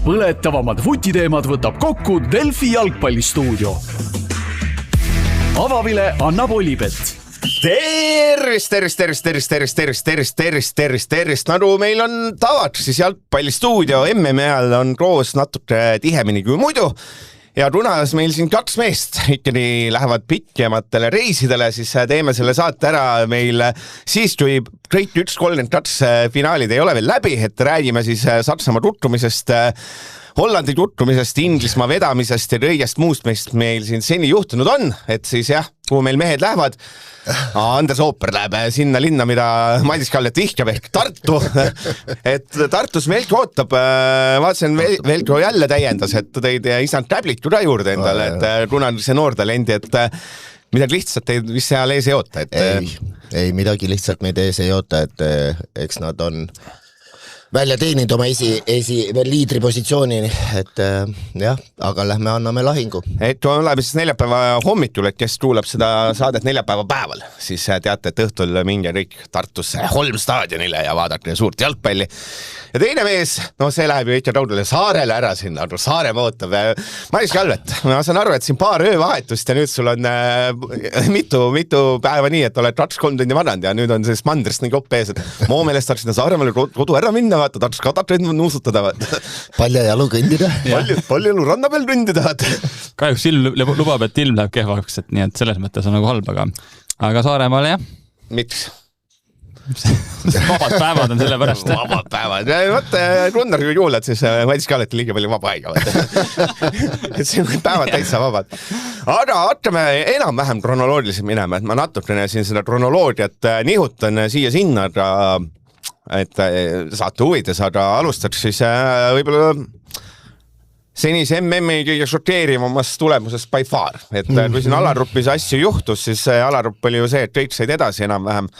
Põletavamad vutiteemad võtab kokku Delfi jalgpallistuudio. Avavile annab Olipet. Tervist. Nagu meil on tavad, siis jalgpallistuudio MM ajal on koos natuke tihemini kui muidu. Ja tunas meil siin 2 meest ikkagi lähevad pitkematele reisidele, siis teeme selle saate ära meil siis, kui Great 1-32 finaalid ei ole veel läbi, et räägime siis Saksamaa tutvumisest, Hollandi tutvumisest, Inglismaa vedamisest ja kõigest muust meil siin seni juhtunud on, et siis jah, kuhu meil mehed lähevad. Anders Ooper läheb sinna linna, mida Madis Kallet vihkab ehk Tartu. Et Tartus Velko ootab, vaatasin Velko jälle täiendas, et tõid isand Täbliku ka juurde endale, et kuna see noor talendi, et midagi lihtsalt teid vist seal ees ei oota. Ei, midagi lihtsalt meid ees ei oota, et eks nad on välja teeninud oma liidri positsiooni, et jah, aga lähme anname lahingu. Et oleme siis neljapäeva hommikul, et kes kuulab seda saadet neljapäeva päeval, siis teate, et õhtul minge kõik Tartusse Holm staadionile ja vaadake suurt jalgpalli. Ja teine mees, no see läheb ju ikka kaudele Saarele ära sinna, Saare mootab. Madis Kalvet, ma saan aru, et siin paar öövahetust ja nüüd sul on mitu päeva nii, et oled 2-3 tundi vanand ja nüüd on siis mandrist nii kopp ees, et mu meelest saaks sinna Saaremaale kodu ära minna, vaata, Tartus katatreid nuusutada. Paljajalu kõndida. Paljajalu ranna peal kõndida. Kahjuks lubab, et ilm läheb kehvaks, et nii, et selles mõttes on nagu halb, aga Saaremaal jah. Miks? Vabad päevad on selle pärast. Vabad päevad. Vaata, Gunnar, kui kuulad, siis Madis Kalletil liiga palju vaba aega. Et siin on päevad täitsa vabad. Aga hakkame enam-vähem kronoloogiliselt minema, et ma natukene siin seda kronoloogiat nihutan siia-sinna, et saate huvides, aga alustaks siis võib-olla senise MM-i kõige šokeerivamast tulemusest by far. Et kui siin alarupis asju juhtus, siis alarupp oli ju see, et kõik said edasi enam-vähem.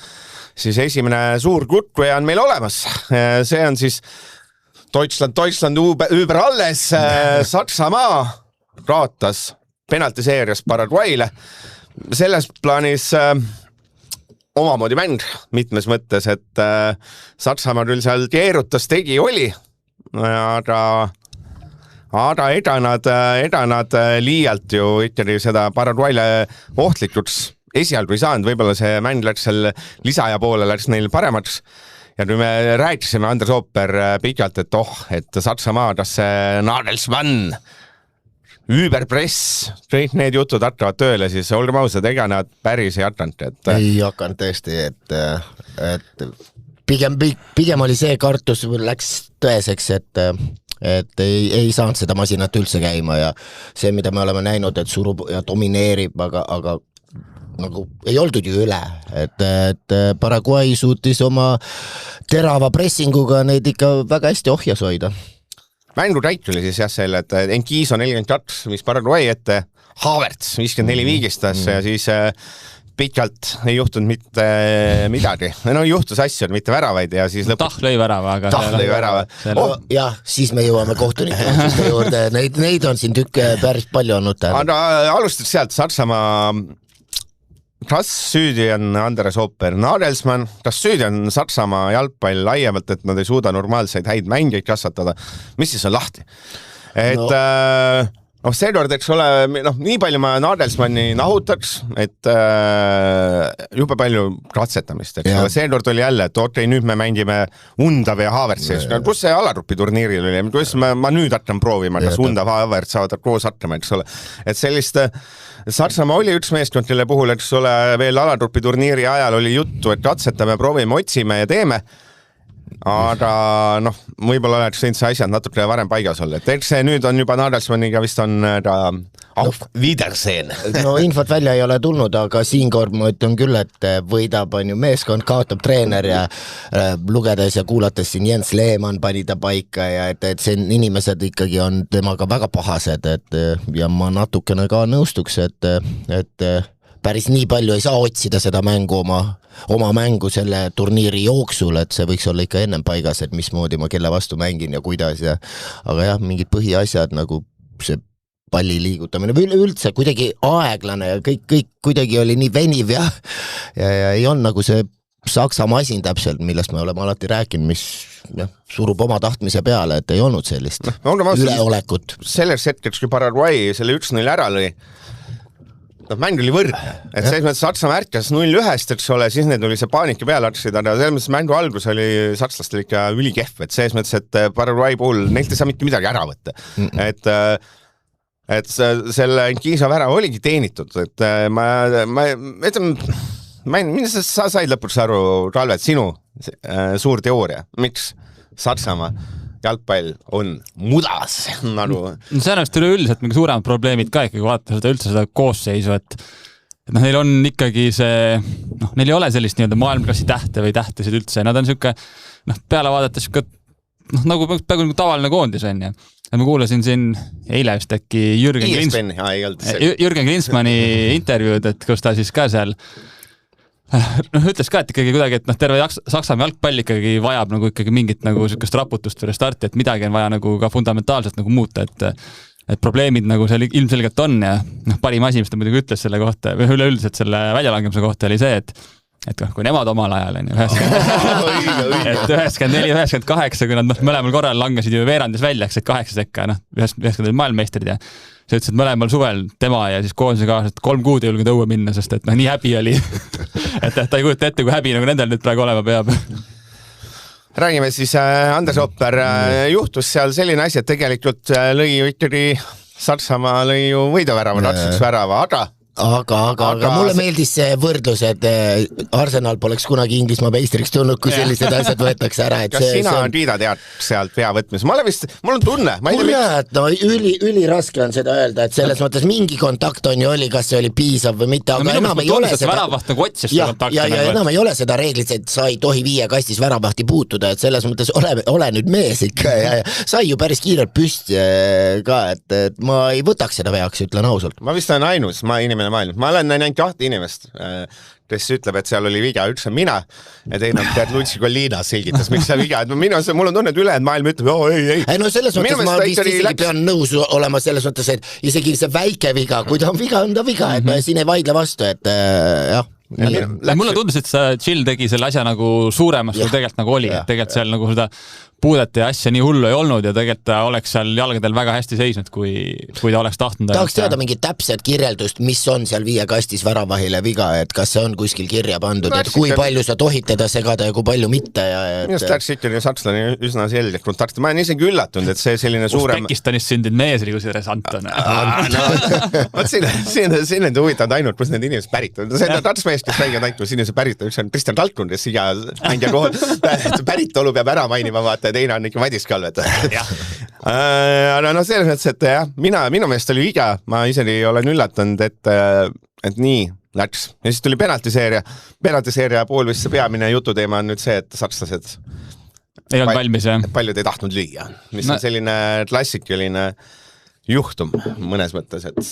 Siis esimene suur kutkuja on meil olemas. See on siis Deutschland über alles. Saksamaa kaotas penaltiseerias Paraguayle. Selles plaanis omamoodi mäng mitmes mõttes, et Saksamaa küll seal keerutas tegi oli, aga edanad liialt ju ikkagi seda Paraguayle ohtlikuks esialgu ei saanud, võib-olla see mäng läks seal lisaja poole, läks neil paremaks. Ja kui me rääkisime Anders Ooper pikalt, et Saksamaa, kas see Nagelsmann, Überpress, kõik need jutud hakkavad tööle, siis olgem ausad, ega nad päris ei hakanud. Ei hakanud tõesti, et pigem oli see kartus, läks tõeseks, et ei saanud seda masinat üldse käima ja see, mida me oleme näinud, et surub ja domineerib, aga nagu ei oldud ju üle, et Paraguay suutis oma terava pressinguga neid ikka väga hästi ohjas hoida. Mängu täit oli siis jah selle, et Enkiso 42, mis Paraguay ette, Havertz 54 viigistas ja siis pikalt ei juhtunud mitte midagi. No juhtus asju, mitte väravaid ja siis Tah lõi värava. Jah, siis me jõuame kohtunike juurde. Neid on siin tükke päris palju olnud. Aga alustad sealt Saksamaa. Kas süüdi on Anders Ooper, Nagelsmann, kas süüdi on Saksamaa jalgpall laiemalt, et nad ei suuda normaalseid häid mängeid kasvatada? Mis siis on lahti? Et seekord, eks ole, nii palju ma Nagelsmanni nahutaks, et jube palju katsetamist. Seekord oli jälle, et okei, nüüd me mängime Undav ja Havertz. Kus see alarupi turniiril oli? Kus ma nüüd hakkan proovima, kas Undav ja Havertz saavad koos hakkama, eks ole. Et sellist Saksamaa oli üks meeskond, kelle puhul, eks ole, veel alatrupi turniiri ajal oli juttu, et katsetame, proovime, otsime ja teeme. Aga võib-olla oleks võinud see asjad natuke varem paigas olla. Et eks see nüüd on juba Nagelsmanniga vist on auf Wiedersehen. No infot välja ei ole tulnud, aga siinkord ma ütlen küll, et võidab on ju meeskond, kaotab treener ja lugedes ja kuulates siin Jens Lehmann pani ta paika ja et see inimesed ikkagi on temaga väga pahased, ja ma natukene ka nõustuks, et päris nii palju ei saa otsida seda mängu oma mängu selle turniiri jooksul, et see võiks olla ikka ennem paigas, et mismoodi ma kelle vastu mängin ja kuidas aga jah, mingid põhiasjad nagu see palli liigutamine või üldse kuidagi aeglane ja kõik kuidagi oli nii veniv ja ei on nagu see Saksa masin täpselt, millest me oleme alati rääkinud, mis surub oma tahtmise peale, et ei olnud sellist üleolekut. Selles hetkeks, kui Paraguay selle 1-0 ära lõi, mäng oli võrdne, et selles mõttes Saksamaa ärkas 0-1, eks ole, siis need oli see paanika peale hakkasid, aga selles mõttes mängu algus oli sakslastel ikka ülikehv, et selles mõttes, et Paraguay puhul neilt ei saa mitte midagi ära võtta. Et selle Kiisa värav oligi teenitud, et mida sa said lõpuks aru, Ralve, et sinu suur teooria, miks Saksamaa jalgpall on mudas nagu. See on vist üleüldiselt mingi suuremad probleemid ka ikkagi vaadata seda koosseisu, et neil on ikkagi see, neil ei ole sellist nii-öelda maailmaklassi tähte või tähtesid üldse, nad on siuke, peale vaadates siuke, nagu peaaegu tavaline koondis on ja ma kuulasin siin eile vist äkki Jürgen Klinsmanni intervjuud, et kus ta siis ka seal ütles ka, et ikkagi kuidagi, et terve Saksamaa jalgpall ikkagi vajab nagu ikkagi mingit nagu sükast raputust või restarti, et midagi on vaja nagu ka fundamentaalselt nagu muuta, et probleemid nagu seal ilmselgelt on ja parim asi, mis ta muidugi ütles selle kohta või üleüldiselt selle väljalangemise kohta oli see, et kui nemad omal ajal on ju 94-98, kui nad mõlemal korral langesid ju veerandis välja, et 8 sekka, 90 maailmameistrid ja see ütles, et mõlemal suvel tema ja siis koondise kaaslased 3 kuud ei julgenud õue minna, sest et nii häbi oli, et ta ei kujuta ette, kui häbi nagu nendel nüüd praegu olema peab. Räägime siis, Anders Opper, juhtus seal selline asi, et tegelikult lõi ju ikkagi Saksamaa lõi ju võiduvärava, ratsaks-värava, aga mulle meeldis see võrdlus, et Arsenal poleks kunagi Inglismaa meistriks tulnud, kui sellised asjad võetakse ära. Kas sina kiidad sealt pea võtmes? Mul on tunne. Üli raske on seda öelda, et selles mõttes mingi kontakt on ju oli, kas see oli piisav või mitte, aga enam ei ole seda. Ja enam ei ole seda reeglit, et sa ei tohi 5 kastis väravahti puutuda, et selles mõttes ole nüüd mees ikka ja sai ju päris kiirelt püsti ka, et ma ei võtaks seda veaks, ütlen ausalt. Ma vist olen ainus, inimene maailmas. Ma olen näinud 2 inimest, kes ütleb, et seal oli viga, üks on mina ja teine on Luigi Collina selgitas, miks see viga, et mul on tunne, et ülejäänud maailm ütleb, ei. No selles mõttes ma vist isegi pean nõus olema selles mõttes, et isegi see väike viga, kui ta on viga, et ma siin ei vaidle vastu, et jah. Mulle tundus, et see Chill tegi selle asja nagu suuremas, kui tegelikult nagu oli, et tegelikult seal nagu seda puudet ja asja nii hullu ei olnud ja tegelikult ta oleks seal jalgadel väga hästi seisnud, kui ta oleks tahtnud. Tahaks teada mingit täpset kirjeldust, mis on seal 5 kastis väravahile viga, et kas see on kuskil kirja pandud, et kui palju sa tohid teda segada ja kui palju mitte. Minust läks ikkagi sakslane üsna selgelt kontakti. Ma olen isegi üllatunud, et see selline suurem... Uzbekistanis sündinud mees oli kusjuures Anton. Siin on huvitanud ainult, kus need inimesed pärit on. See on tatsmees, kes mängivad ainult, kus inimesed pärit on. Üks on Kristjan Talkun, kes iga mängija kohal päritolu peab ära mainima, vaata, teine on ikka Madis Kalvet. Aga selles mõttes, et jah, minu meelest oli viga, ma isegi olen üllatunud, et nii läks. Ja siis tuli penaltiseeria pool, mis see peamine jututeema on nüüd see, et sakslased ei olnud valmis, jah. Paljud ei tahtnud lüüa, mis on selline klassikaline juhtum mõnes mõttes, et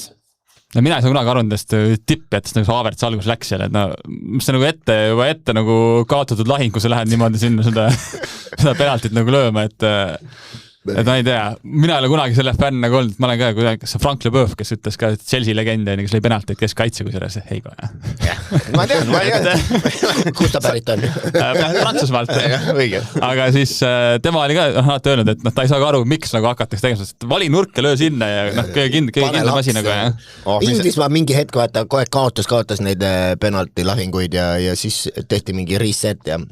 no mina ei saa kunagi aru nendest tippijatest, nagu Havertz alguses läks seal, et mis sa nagu ette nagu kaotatud lahing, kui sa lähed niimoodi sinna seda penaltit nagu lööma, et ma ei tea, mina ei ole kunagi selle fänn nagu olnud, ma olen ka kuidagi, kas Frank Leboeuf, kes ütles ka Chelsea legend, kes lõi penaltit keskkaitse, kui selles Heigo. Ma tean. Kus ta pärit on? Prantsusmaalt. Aga siis tema oli ka alati öelnud, et ta ei saa ka aru, miks nagu hakatakse tegema, sest vali nurk ja löö sinna ja kõige kindlam asi nagu. Inglismaa mingi hetk vaata, kohe kaotas neid penaltilahinguid ja siis tehti mingi reset ja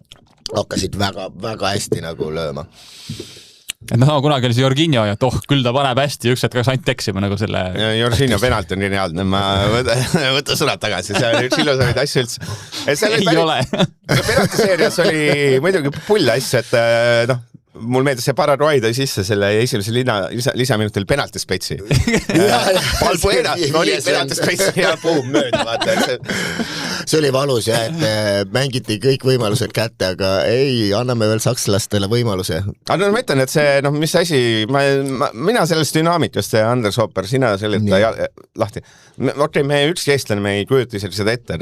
hakkasid väga hästi nagu lööma. Et sama kunagi oli see Jorginho ja küll ta paneb hästi, üks hetk ainult teksima nagu selle... Jorginho penalt on geniaalne, ma võta sõnad tagasi, see on üks ilusamaid asju üldse. Ei ole. Penaltiseerias oli muidugi pull asju, et mul meeldis see Paraguay tõi sisse selle esimese lisaminutil penaltispetsi. Palbuena, penaltispetsi ja puum mööda, vaata. See oli valus ja et mängiti kõik võimalused kätte, aga ei, anname veel sakslastele võimaluse. Aga ma ütlen, et see, mis asi, mina sellest dünaamikast ja Anders Opper, sina selleta lahti. Okei, me ükski eestlane, me ei kujuta isegi seda ette,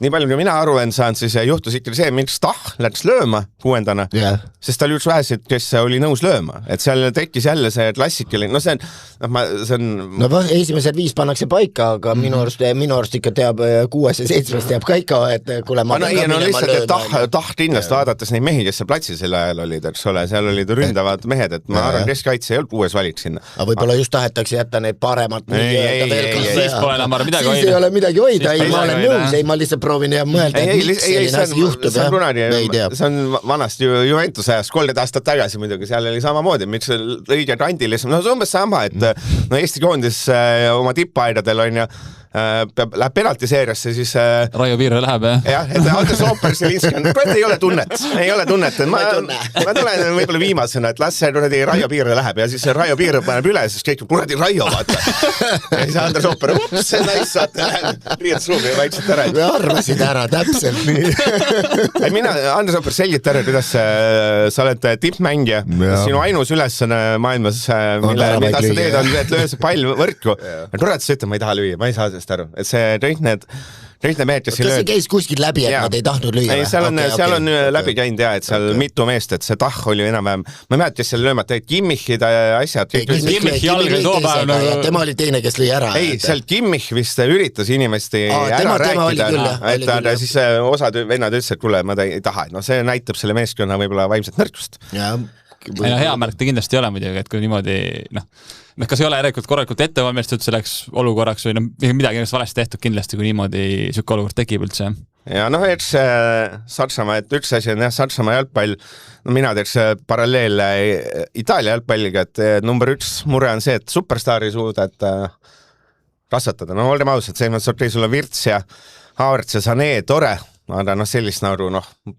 nii palju, kui mina aru olen saanud, siis juhtus ikkagi see, miks Tah läks lööma 6. Sest ta oli üks väheseid, kes oli nõus lööma, et seal tekkis jälle see klassikaline, no see on... No esimesed 5 pannakse paika, aga minu arust ikka teab 6 ja 7 teab ka ikka, et kuule ma pean ka minema lööma. Tah kindlasti vaadates neid mehi, kes seal platsil selle ajal olid, eks ole, seal olid ründavad mehed, et ma arvan, keskkaitse ei olnud 6 valik sinna. Aga võib-olla just tahetakse jätta need paremat siis pole enam midagi hoida. Siis ei ole midagi hoida, ei ma olen nõus, ei ma lihtsalt proovin ja mõelda, et miks selline asi juhtub. See on vanast Juventus ajast 3 aastat tagasi muidugi, seal oli samamoodi, miks õige randilisem, no see on umbes sama, et no Eesti koondis oma tippaidadel on ja läheb penaltiseeriasse, siis... Raio Piirre läheb, jah, et Andres Ooper, Selinski on, ei ole tunnet, ma tulen võib-olla viimasena, et las see Raio Piirre läheb ja siis Raio Piirre paneb üle, siis kõik kuradi Raio, vaata. Ja siis Andres Ooper, see näis, vaata, riietusruumi ja vaikselt ära. Me arvasid ära, täpselt nii. Mina, Andres Ooper, selgit ära, kuidas sa oled tippmängija, sinu ainus ülesanne maailmas, mida sa teed, on, et löö see pall võrku. Kurat, sa ütled, ma ei taha lüüa, ma ei saa aru, et see kõik need mehed, kes ei lööd. See käis kuskil läbi, et nad ei tahtnud lüüa? Ei, seal on läbi käinud ja, et seal mitu meest, et see Tah oli enam-vähem, ma mälet, kes seal löömata, Kimmihid asjad. Kimmich jalg ei too päev. Tema oli teine, kes lõi ära. Ei, seal Kimmich vist üritas inimesti ära rääkida, et siis osad vennad ütles, et kuule, ma ei taha, no see näitab selle meeskonna võib-olla vaimset nõrkust. Hea märk ta kindlasti ei ole muidugi, et kui niimoodi, kas ei ole korralikult ette valmistatud selleks olukorraks või midagi valesti tehtud kindlasti, kui niimoodi sükke olukord tekib üldse. Ja eks Saksamaa, et üks asi on Saksamaa jalgpall, no mina teeks paralleel Itaalia jalgpalliga, et number 1 mure on see, et superstaari suudad kasvatada. No olgem ausad, see mõttes okei, sul on Virts ja Havertz ja Sané, tore, aga sellist nagu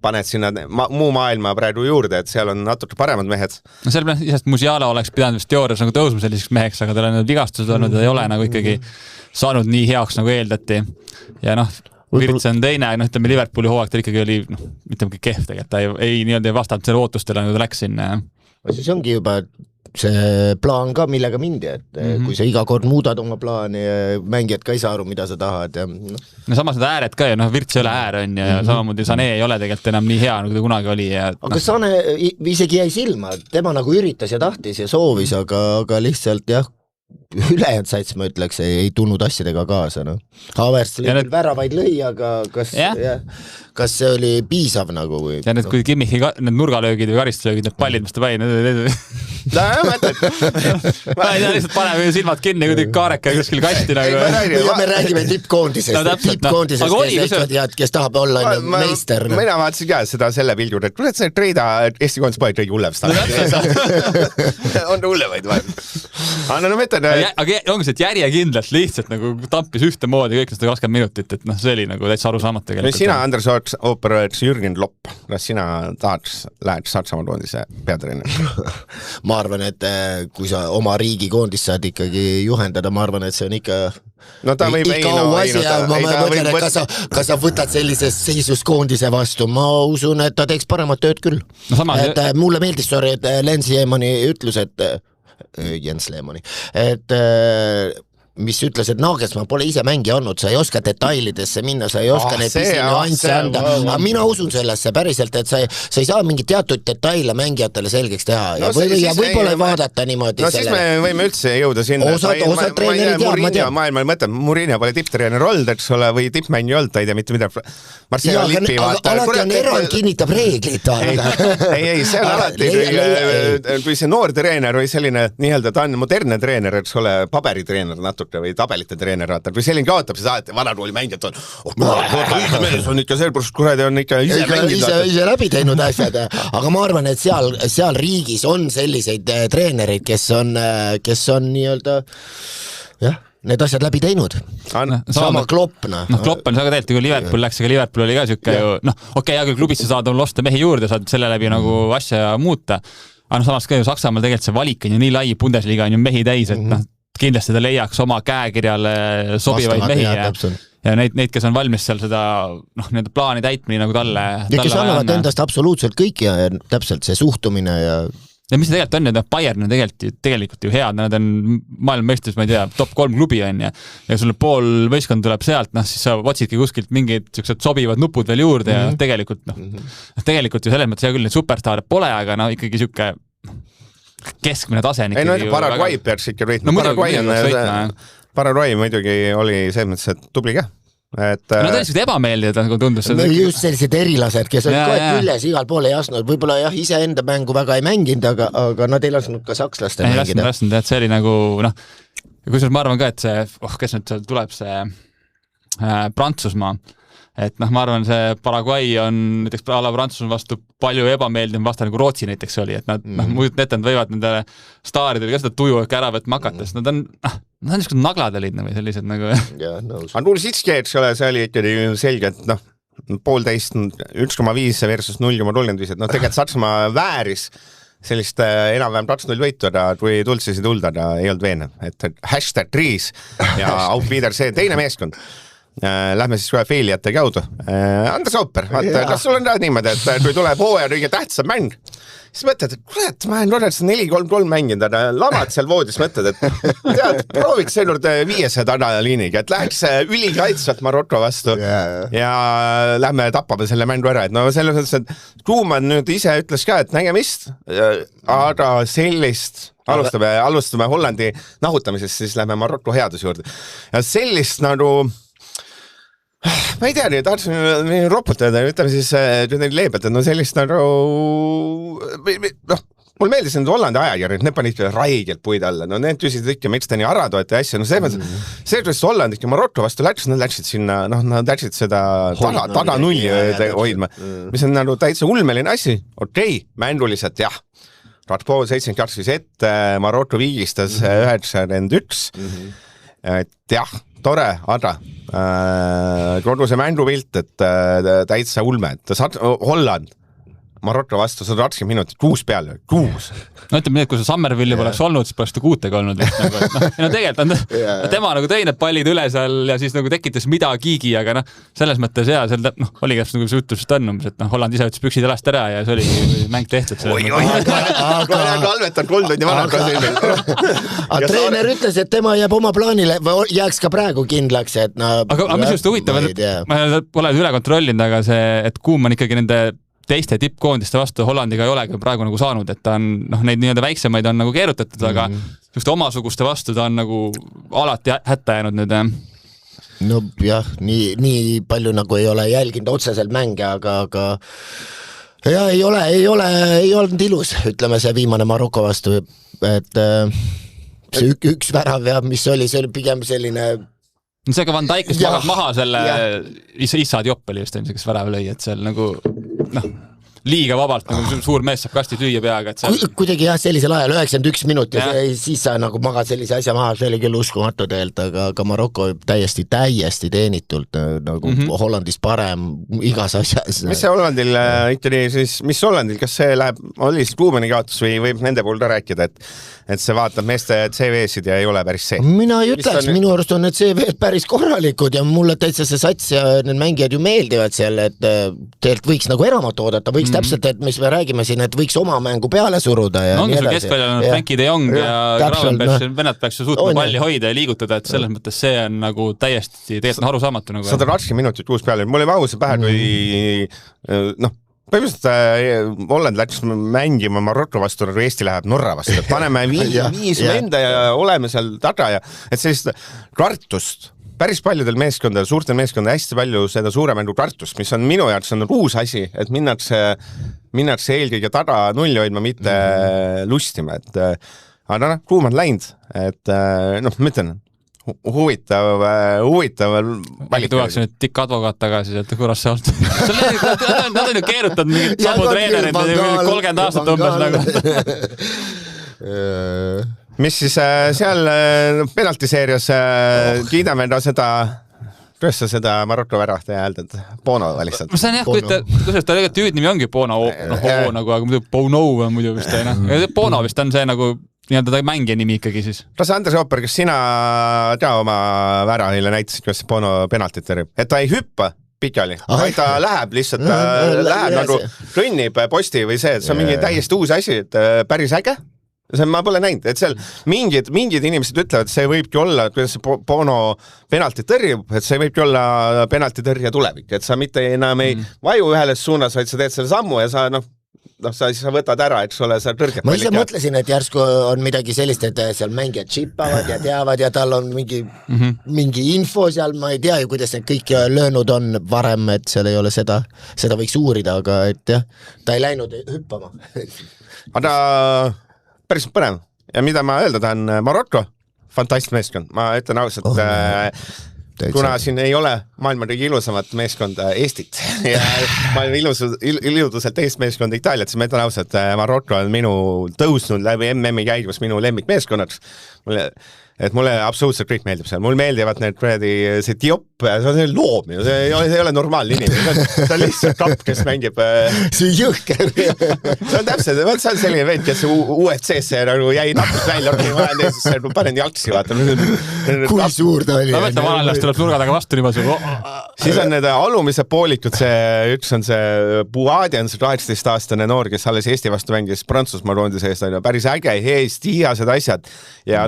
paned sinna muu maailma praegu juurde, et seal on natuke paremad mehed. No selle isest Musiala oleks pidanud vist teoorias nagu tõusma selliseks meheks, aga tal on need vigastused olnud ja ei ole nagu ikkagi saanud nii heaks nagu eeldati. Ja Virts on teine, ütleme Liverpooli hooaeg tal ikkagi oli, ütleme kehv tegelikult, ta ei nii-öelda vastanud selle ootustele, nagu ta läks sinna. Siis ongi juba see plaan ka, millega mindi, et kui sa iga kord muudad oma plaani ja mängijad ka ei saa aru, mida sa tahad. No samas need ääred ka ja Virts ei ole äär on ja samamoodi Sané ei ole tegelikult enam nii hea, nagu ta kunagi oli. Aga Sané isegi jäi silma, tema nagu üritas ja tahtis ja soovis, aga lihtsalt ülejäänud sats, ma ütleks, ei tulnud asjadega kaasa. Havertz küll väravaid lõi, aga kas see oli piisav nagu? Ja need, kui Kimmichi need nurgalöögid või karistuslöögid, need pallid, mis ta pani, ma ei tea, lihtsalt paneme silmad kinni, kui kaareka kuskil kasti nagu. Ja me räägime tippkoondisest, kes tahab olla meister. Mina vaatasin ka seda selle pildur, et kuule, see treida Eesti koondis poed kõige hullevast. On hullevaid vahel. Aga ongi see, et järjekindlalt lihtsalt nagu tampis ühte moodi kõik 120 minutit, et see oli nagu täitsa arusaamatu tegelikult. Sina, Andres Ooper, oleks Jürgen Lopp. Kas sina läheks Saksamaa koondise peatreener? Ma arvan, et kui sa oma riigi koondis saad ikkagi juhendada, ma arvan, et see on ikka kas sa võtad sellises seisus koondise vastu, ma usun, et ta teeks paremat tööd küll. Mulle meeldis, et Jens Lehmanni ütlus, et mis ütles, et Nagelsmann pole ise mängija olnud, sa ei oska detailidesse minna, sa ei oska neid nüansse anda, aga mina usun sellesse päriselt, et sa ei saa mingit teatud detaile mängijatele selgeks teha ja võib-olla vaadata niimoodi. No siis me võime üldse jõuda sinna. Osad treenerid ma tean. Maailmal mõtleb, Mourinho pole tipptreener olnud, eks ole, või tippmängi olnud, ta ei tea mitte mida. Alati on erand kinnitab reeglid. Ei, see on alati, kui see noor treener või selline, nii-öelda ta on modernne treener, eks ole, paberitreener natuke või tabelite treener, kui selline kaotab, siis alati vanakooli mängijad on, õige mees on ikka sellepärast, kuradi on ikka ise mängid. Ise läbi teinud asjad, aga ma arvan, et seal riigis on selliseid treenerid, kes on nii-öelda, need asjad läbi teinud. Sama Klopp. Klopp on see, aga tegelikult kui Liverpool läks, aga Liverpool oli ka siuke ju, okei, aga klubisse saad losta mehi juurde, saad selle läbi nagu asja muuta. Aga samas ka ju Saksamaal tegelikult see valik on ju nii lai, Bundesliga on ju mehi täis, et kindlasti ta leiaks oma käekirjale sobivaid mehi ja neid, kes on valmis seal seda plaani täitmine nagu talle. Ja kes annavad endast absoluutselt kõik ja täpselt see suhtumine ja ja mis tegelikult on, et Bayern on tegelikult ju head, nad on maailmameistrus, ma ei tea, top 3 klubi on ja sulle pool võistkond tuleb sealt, siis sa otsidki kuskilt mingid siuksed sobivad nupud veel juurde ja tegelikult tegelikult ju selles mõttes hea küll, neid superstaare pole, aga ikkagi siuke keskmine tase on ikkagi. Ei no Paraguay peaks ikka võitma. Paraguay muidugi oli selles mõttes, et tubli ka. Nad olid sellised ebameeldid, nagu tundus. No just sellised erilased, kes olid kohe küljes igal pool ei asnud, võib-olla jah, iseenda mängu väga ei mänginud, aga nad ei lasknud ka sakslaste mängida. Ei lasknud, et see oli nagu, kusjuures ma arvan ka, et see, kes nüüd seal tuleb, see Prantsusmaa, et ma arvan, see Paraguay on näiteks Prantsusmaa vastu palju ebameeldiv vasta nagu Rootsi näiteks oli, et nad muidu ette nad võivad nendele staaridele ka seda tuju ära võtma hakates, nad on niisugused naglad olid või sellised nagu. Aga Nulisitski, eks ole, see oli ikkagi selge, et 1,5 versus 0,35, et tegelikult Saksamaa vääris sellist enam-vähem 2-0 võitu, kui tultsisid huldada, ei olnud veenev, et #3 ja auf Wiedersehen teine meeskond. Lähme siis kohe feilijate kaudu. Andres Auper, kas sul on niimoodi, et kui tuleb hooaja kõige tähtsam mäng, siis mõtled, et kurat, ma olen korraks 4-3-3 mänginud, lamad seal voodis mõtled, et tead, prooviks ainult 500 liiniga, et läheks ülikaitsvalt Maroko vastu ja lähme tapame selle mängu ära. Et no selles mõttes, et Koeman nüüd ise ütles ka, et nägemist, aga sellist alustame Hollandi nahutamisest, siis lähme Maroko headuse juurde. Ja sellist nagu ma ei tea, tahtsin roputada, ütleme siis leebelt, et no sellist nagu mul meeldis need Hollandi ajakirjad, need panid raigelt puid alla, no need küsisid ikka, miks ta nii aratoeta ja asja, no selles Holland ikka Marokko vastu läks, nad läksid sinna, nad läksid seda taga nulli hoidma, mis on nagu täitsa ulmeline asi, okei, mänguliselt jah, Ratpo 72 ette, Marokko viigistas 91, et jah, tore, aga kogu see mängupilt, et täitsa ulme, et Holland Marokko vastu 120 minutit, 6 peale, 6. No ütleme nii, et kui see Summervilli poleks olnud, siis poleks ta 6 olnud. Tegelikult on tema nagu tõi need pallid üle seal ja siis nagu tekitas midagigi, aga selles mõttes hea, oli käest nagu see ütlust on, et Holland ise ütles püksid jalast ära ja see oli mäng tehtud. Kalvet on 3 tundi vana. Aga treener ütles, et tema jääb oma plaanile, jääks ka praegu kindlaks, et aga mis just huvitav, ma pole üle kontrollinud, aga see, et Koeman ikkagi nende teiste tippkoondiste vastu Hollandiga ei olegi praegu nagu saanud, et ta on, neid nii-öelda väiksemaid on nagu keerutatud, aga just omasuguste vastu ta on nagu alati hätta jäänud nüüd. No jah, nii palju nagu ei ole jälginud otseselt mänge, aga ja ei olnud ilus, ütleme see viimane Maroko vastu, et see üks värav ja mis oli, see oli pigem selline see ka Van Dijk, kes magad maha selle Issa Diop oli just kes värav lõi, et seal nagu liiga vabalt, nagu suur mees saab kastid lüüa peaga. Kuidagi jah, sellisel ajal 91 minutit ja siis sa nagu magad sellise asja maha, see oli küll uskumatu tegelikult, aga Maroko täiesti teenitult nagu Hollandist parem igas asjas. Mis see Hollandil ikkagi siis, mis Hollandil, kas see läheb, oli siis Koemani kaotus või võib nende puhul rääkida, et see vaatab meeste CV-sid ja ei ole päris see? Mina ei ütleks, minu arust on need CV-d päris korralikud ja mulle täitsa see sats ja need mängijad ju meeldivad seal, et tegelikult võiks nagu enamat oodata, võiks täpselt, et mis me räägime siin, et võiks oma mängu peale suruda ja nii edasi. Keskväljal on Frankie de Jong ja Gravenberg, vennad peaks suutma palli hoida ja liigutada, et selles mõttes see on nagu täiesti tegelikult harusaamatu. 120 minutit 6 peale, mul oli vaus pähe, kui põhimõtteliselt Holland läks mängima Marokko vastu, nagu Eesti läheb Norra vastu, et paneme viis venda ja oleme seal taga ja et sellist kartust päris paljudel meeskondadel, suurtel meeskondadel hästi palju seda suure mängu kartust, mis on minu jaoks on uus asi, et minnakse eelkõige taga nulli hoidma, mitte lustima, et aga Koeman läinud, et ma ütlen, huvitav valik. Tuleks nüüd tikk advokaat tagasi, et kuras see olnud. Nad on ju keerutanud mingid samu treenerid, 30 aastat umbes nagu. Mis siis seal penaltiseerias kiidame seda, kuidas sa seda Marokko värahte hääldad? Bono lihtsalt. Ma sain jah, kuidas ta tegelikult hüüdnimi ongi Bono, aga muidu Bono on muidu vist. Bono vist on see nagu nii-öelda ta mängija nimi ikkagi siis. Kas Andres Auper, kas sina oma värahile näitasid, kuidas Bono penaltit terib? Et ta ei hüppa pikali, vaid ta läheb lihtsalt, läheb nagu kõnnib posti või see, et see on mingi täiesti uus asi, et päris äge. See ma pole näinud, et seal mingid inimesed ütlevad, et see võibki olla, kuidas see Bono penalti tõrjub, et see võibki olla penalti tõrja tulevik, et sa mitte enam ei vaju ühele suunas, vaid sa teed selle sammu ja sa sa võtad ära, eks ole, sa tõrged. Ma ise mõtlesin, et järsku on midagi sellist, et seal mängijad chippavad ja teavad ja tal on mingi info seal, ma ei tea ju, kuidas need kõik löönud on varem, et seal ei ole seda võiks uurida, aga et jah, ta ei läinud hüppama. Aga päris põnev. Ja mida ma öelda tahan, Marokko, fantastisk meeskond. Ma ütlen ausalt, kuna siin ei ole maailma kõige ilusamat meeskonda Eestit ja maailma iluduselt teist meeskonda Itaaliat, siis ma ütlen ausalt, Marokko on minu tõusnud läbi MM-i käigus minu lemmikmeeskonnaks. Mulle absoluutselt kõik meeldib seal. Mul meeldivad need see Diop, see on loom, see ei ole normaalne inimene. See on lihtsalt kapp, kes mängib. See on jõhker. See on täpselt, see on selline vend, kes UFC-sse nagu jäi napust välja, panen jalgsi, vaata. Kui suur ta oli. Ma mõtlen, vanalast tuleb nurga taga vastu niimoodi. Siis on need alumised poolikud, üks on see Buadi, on see 18-aastane noor, kes alles Eesti vastu mängis Prantsusmaa koondise eest, päris äge, tiiased asjad ja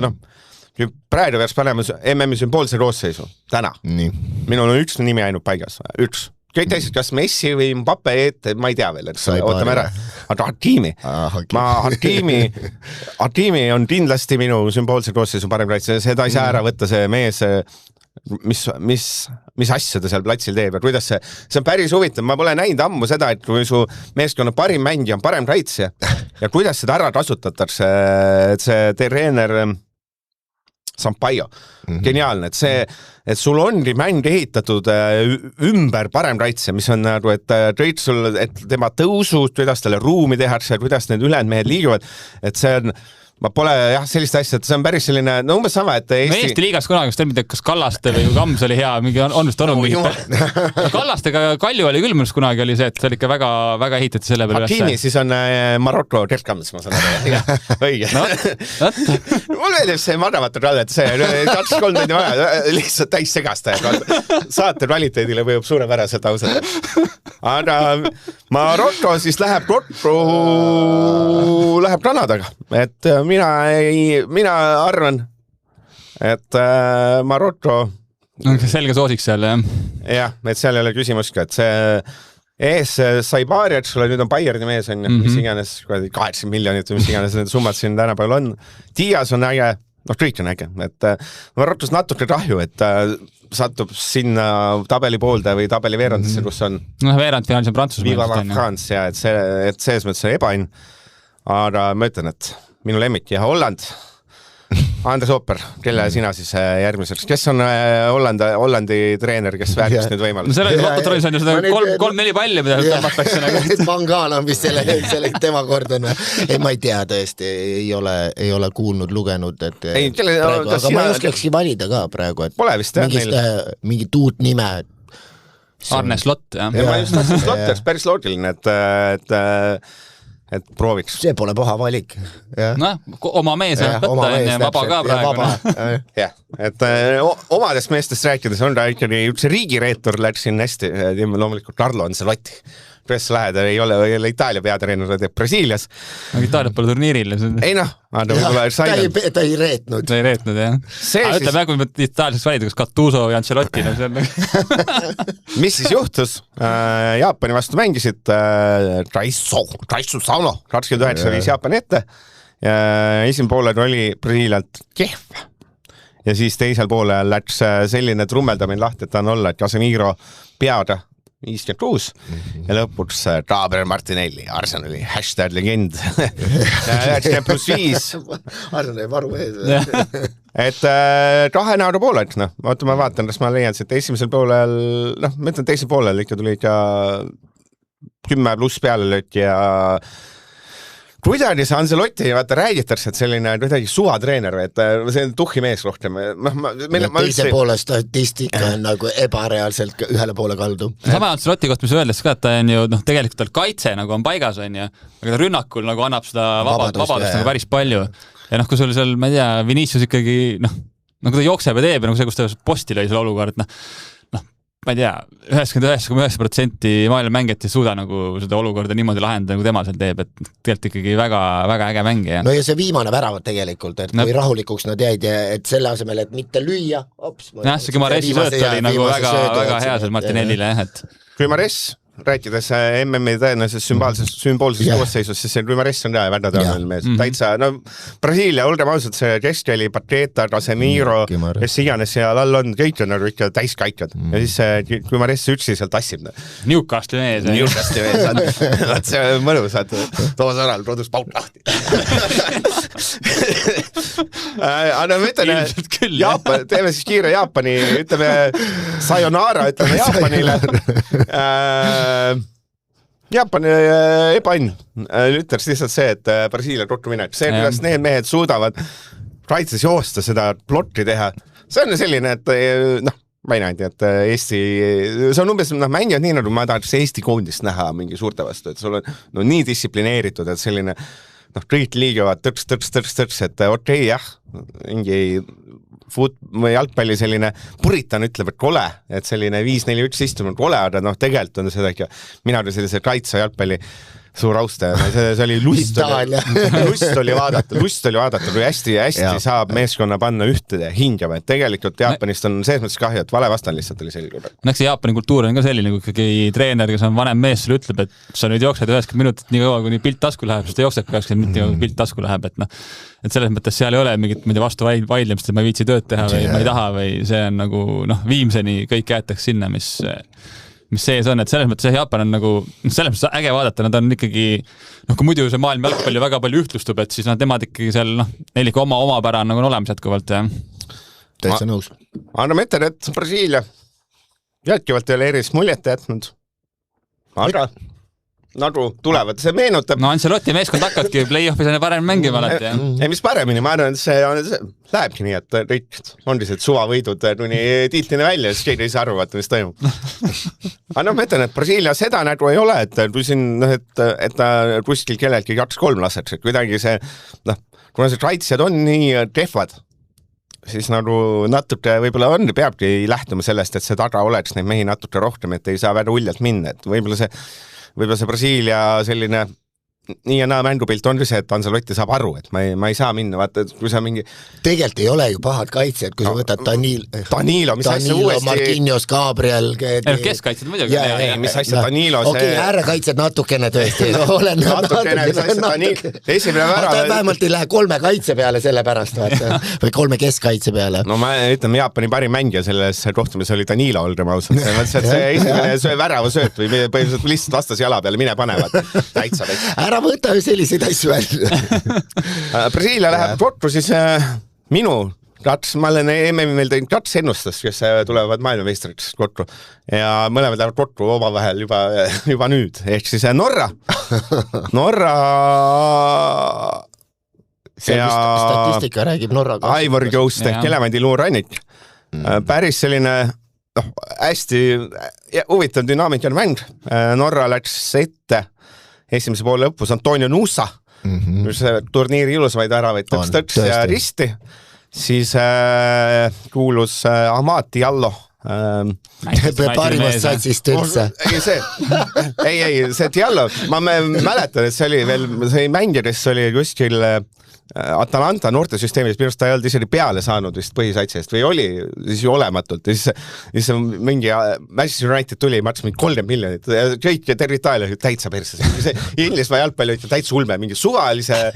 praegu peaks panema MM-i sümboolse koosseisu. Täna. Nii. Minul on üks nimi ainult paigas. Üks. Kõik teised, kas Messi või Mbappe, ma ei tea veel, et ootame ära. Aga Hakimi. Hakimi on kindlasti minu sümboolse koosseisu parem kaitse. Seda ei saa ära võtta see mees, mis asja ta seal platsil teeb ja kuidas see on päris huvitav. Ma pole näinud ammu seda, et kui su meeskonna parim mängija on parem kaitsja ja kuidas seda ära kasutatakse, et see treener Sampaio. Geniaalne, et sul ongi mäng ehitatud ümber parem kaitse, mis on nagu, et kõik sul, et tema tõusud, kuidas talle ruumi tehakse, kuidas need ülejäänud mehed liiguvad, et see on ma pole sellist asja, et see on päris selline, umbes sama, et Eesti liigas kunagi, kas Kallaste või Kams oli hea, on vist olnud mingi Kallastega Kalju oli küll, mõnus kunagi oli see, et see oli ikka väga, väga ehitati selle peale. Hakimi siis on Marokko Kerkams, ma saan aru. Õige. Mul meeldib see madavatu kall, et see 2-3 tundi vaja, lihtsalt täis segasta ja saate kvaliteedile võjub suurepäraselt ausalt. Aga Marokko siis läheb Kanadaga, et mina arvan, et Marokko selge soosiks seal, jah? Jah, et seal ei ole küsimus ka, et see Saibari, et sulle nüüd on Bayerni mees, on mis iganes 80 miljonit või mis iganes need summad siin tänapäeval on. Dias on äge, kõik on äge, et Marokos natuke kahju, et satub sinna tabeli poolde või tabeli veerandisse, kus on veerandfinaalis on Prantsusmaa. Ja, et selles mõttes on ebain, aga ma ütlen, et minu lemmik ja Holland, Andres Ooper, kelle sina siis järgmiseks, kes on Hollandi treener, kes väärkis nüüd võimalust? Selle Lottotronis on ju seda 3-4 palli, mida tõmmatakse. Vangaan on vist selle tema kord on. Ei, ma ei tea tõesti, ei ole kuulnud, lugenud, et aga ma ei oskakski valida ka praegu, et pole vist mingit uut nime. Arne Slott, jah. Ja ma just tahtsin Slotters, päris loogiline, et prooviks. See pole paha valik. Oma mees võtta enne vaba ka praegu. Jah, et omadest meestest rääkides on ta ikkagi üks riigireetur läks siin hästi, loomulikult Carlo Ancelotti. Kuidas lähed, ei ole Itaalia peatreener, teeb Brasiilias. Aga Itaaliat pole turniiril. Ei ta ei reetnud. Ta ei reetnud, jah. Ütleme, kui me Itaalias valida, kas Gattuso või Ancelotti. Mis siis juhtus? Jaapani vastu mängisid Taisu Sauno, 29 Jaapani ette. Esimene poolel oli Brasiilialt kehv. Ja siis teisel poolel läks selline trummeldamine lahti, et ta on olla, et Casemiro peada 56 ja lõpuks Gabriel Martinelli, Arsenali #legend 90+5 Arsenali varu ees et 2 näoga pooled, oota ma vaatan, kas ma leian, et esimesel poolel ma ütlen teisel poolel ikka tuli ikka 10+ peale lööti ja kuidagi see Ancelotti, vaata räägitakse, et selline kuidagi suvatreener, et see on tuhhi mees rohkem. Teise poole statistika on nagu ebareaalselt ühele poole kaldu. Sama Ancelotti kohta, mis öeldes ka, et ta on ju, tegelikult tal kaitse nagu on paigas, on ju, aga ta rünnakul nagu annab seda vabadust nagu päris palju. Ja kui sul seal, ma ei tea, Vinicius ikkagi, nagu ta jookseb ja teeb, nagu see, kus ta posti lõi selle olukord, ma ei tea, 99,9% maailma mängijad ei suuda nagu seda olukorda niimoodi lahendada, nagu tema seal teeb, et tegelikult ikkagi väga, väga äge mängija. No ja see viimane värav tegelikult, et kui rahulikuks nad jäid, et selle asemel, et mitte lüüa, see Maressi sööt oli nagu väga hea seal Martinellile, et kui Mares rääkides MM-i tõenäolises sümboolses koosseisus, siis see Mares on väga tõenäoline mees. Täitsa, no Brasiilia, olgem ausad, see Keskeli, Paqueta, Casemiro, kes iganes seal all on, kõik on nagu ikka täiskaikad. Ja siis kui Mares üksi seal tassib. Newcastli mees. Newcastli mees. Vaat see on mõnus, et too sõnal produs paut lahti. Aga ma ütlen, Jaapan, teeme siis kiire Jaapani, ütleme sayonara, ütleme Jaapanile. Jaapani ebaõnn. Ütleks lihtsalt see, et Brasiilia ruttu minek. See, kuidas need mehed suudavad kaitses joosta seda plotti teha. See on selline, et ma ei näe, et Eesti, see on umbes mängivad nii, nagu ma tahaks Eesti koondist näha mingi suurte vastu, et sul on nii distsiplineeritud, et selline kõik liigivad tõrks, et okei, jah, mingi või jalgpalli selline puritan ütleb, et kole, et selline 5-4-1 istum on kole, aga tegelikult on seda ikka, mina olen sellise kaitsa jalgpalli suur austaja, see oli lust oli vaadata, kui hästi saab meeskonna panna ühte hingama, et tegelikult Jaapanist on selles mõttes kahju, et vale vastan lihtsalt oli selline. Eks see Jaapani kultuur on ka selline, kui ikkagi treener, kes on vanem mees, sulle ütleb, et sa nüüd jooksed 90 minutit nii kaua, kuni pilt tasku läheb, siis ta jookseb 90 minutit, kui pilt tasku läheb, et selles mõttes seal ei ole mingit vastu vaidlemist, et ma ei viitsi tööd teha või ma ei taha või see on nagu viimseni kõik jäetaks sinna, mis sees on, et selles mõttes see Jaapan on nagu, selles mõttes äge vaadata, nad on ikkagi, kui muidu see maailm jalgpalli väga palju ühtlustub, et siis nemad ikkagi seal, neil ikka oma pära on nagu olemas jätkuvalt, jah. Täitsa nõus. Anna ma ütlen, et Brasiilia jätkivalt ei ole erilist muljet jätnud. Aga nagu tulevad, see meenutab. No Ancelotti meeskond hakkadki play-offis on parem mängima alati, jah. Ei, mis paremini, ma arvan, et see lähebki nii, et kõik on lihtsalt suvavõidud kuni tiitlini välja, siis keegi ei saa aru, mis toimub. Aga ma ütlen, et Brasiilia seda nagu ei ole, et kui siin, et ta kuskil kellelgi 2-3 laseks, et kuidagi see, kuna see kaitsjad on nii kehvad, siis nagu natuke võib-olla peabki lähtuma sellest, et see taga oleks neid mehi natuke rohkem, et ei saa väga uljalt minna, et võib-olla see Brasiilia selline nii ja naa mängupilt on see, et Ancelotti saab aru, et ma ei saa minna, vaata, et kui sa mingi tegelikult ei ole ju pahad kaitsjad, kui sa võtad Danilo, Marquinhos, Gabriel keskkaitsjad muidugi mis asja Danilo okei, äärekaitsjad natukene tõesti esimene värav ta vähemalt ei lähe 3 kaitse peale selle pärast või 3 keskkaitse peale no ma ütlen, Jaapani parim mängija selles kohtumis oli Danilo, olgem ausalt see esimene värava sööt või põhimõtteliselt lihtsalt vastas jala peale, mine panevad täitsa ära võta ju selliseid asju välja. Brasiilia läheb kokku siis minu ma olen MM-il teinud 2 ennustust, kes tulevad maailmameistriks kokku ja mõlemad lähevad kokku omavahel juba nüüd, ehk siis Norra ja statistika räägib Norra Ivory Coast ehk Elevandiluurannik päris selline hästi huvitav dünaamikane mäng Norra läks ette esimese poole lõpus Antonio Nusa, mis turniiri ilusamaid väravaid tõks ja risti, siis kuulus Amad Diallo. Parimast satsist üldse. Ei, see Diallo, ma mäletan, et see oli veel, see mängija, kes oli kuskil Atalanta noortesüsteemis, minu arust ta ei olnud isegi peale saanud vist põhisaitsest või oli siis ju olematult ja siis mingi Manchester United tuli, maksis mingi 30 miljonit kõik terve Itaalia täitsa perses Inglismaa jalgpalli oli täitsa ulme mingi suvalise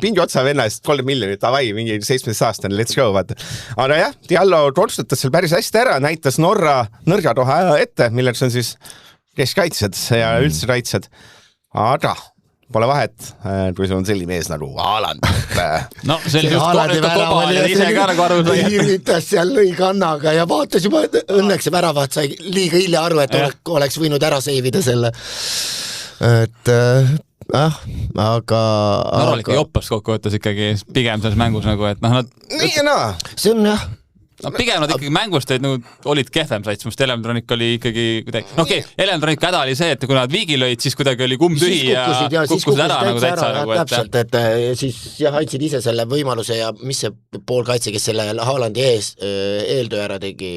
pingi otsa venna eest 30 miljonit, avai, mingi 17-aastane, let's go, vaata. Aga jah, Diallo konstatas seal päris hästi ära, näitas Norra nõrgaroha ette, milleks on siis keskkaitsjad ja üldse kaitsjad, aga pole vahet, kui see on selline mees nagu Haaland. No see oli just koba ja ise ka nagu aru sai. Üritas seal lõi kannaga ja vaatas juba, õnneks see väravat sai liiga hilja aru, et oleks võinud ära seivida selle. Et aga Norral ikka joppas kokkuvõttes ikkagi pigem selles mängus nagu, et nad nii ja naa. See on jah no pigem nad ikkagi mängust olid kehvem sats, must Eleventronic oli ikkagi kuidagi, Eleventronic häda oli see, et kui nad viigi lõid, siis kuidagi oli kumm tühi ja kukkusid ära nagu täitsa nagu, täpselt, et siis andsid ise selle võimaluse ja mis see poolkaitse, kes selle Haalandi eeltöö ära tegi,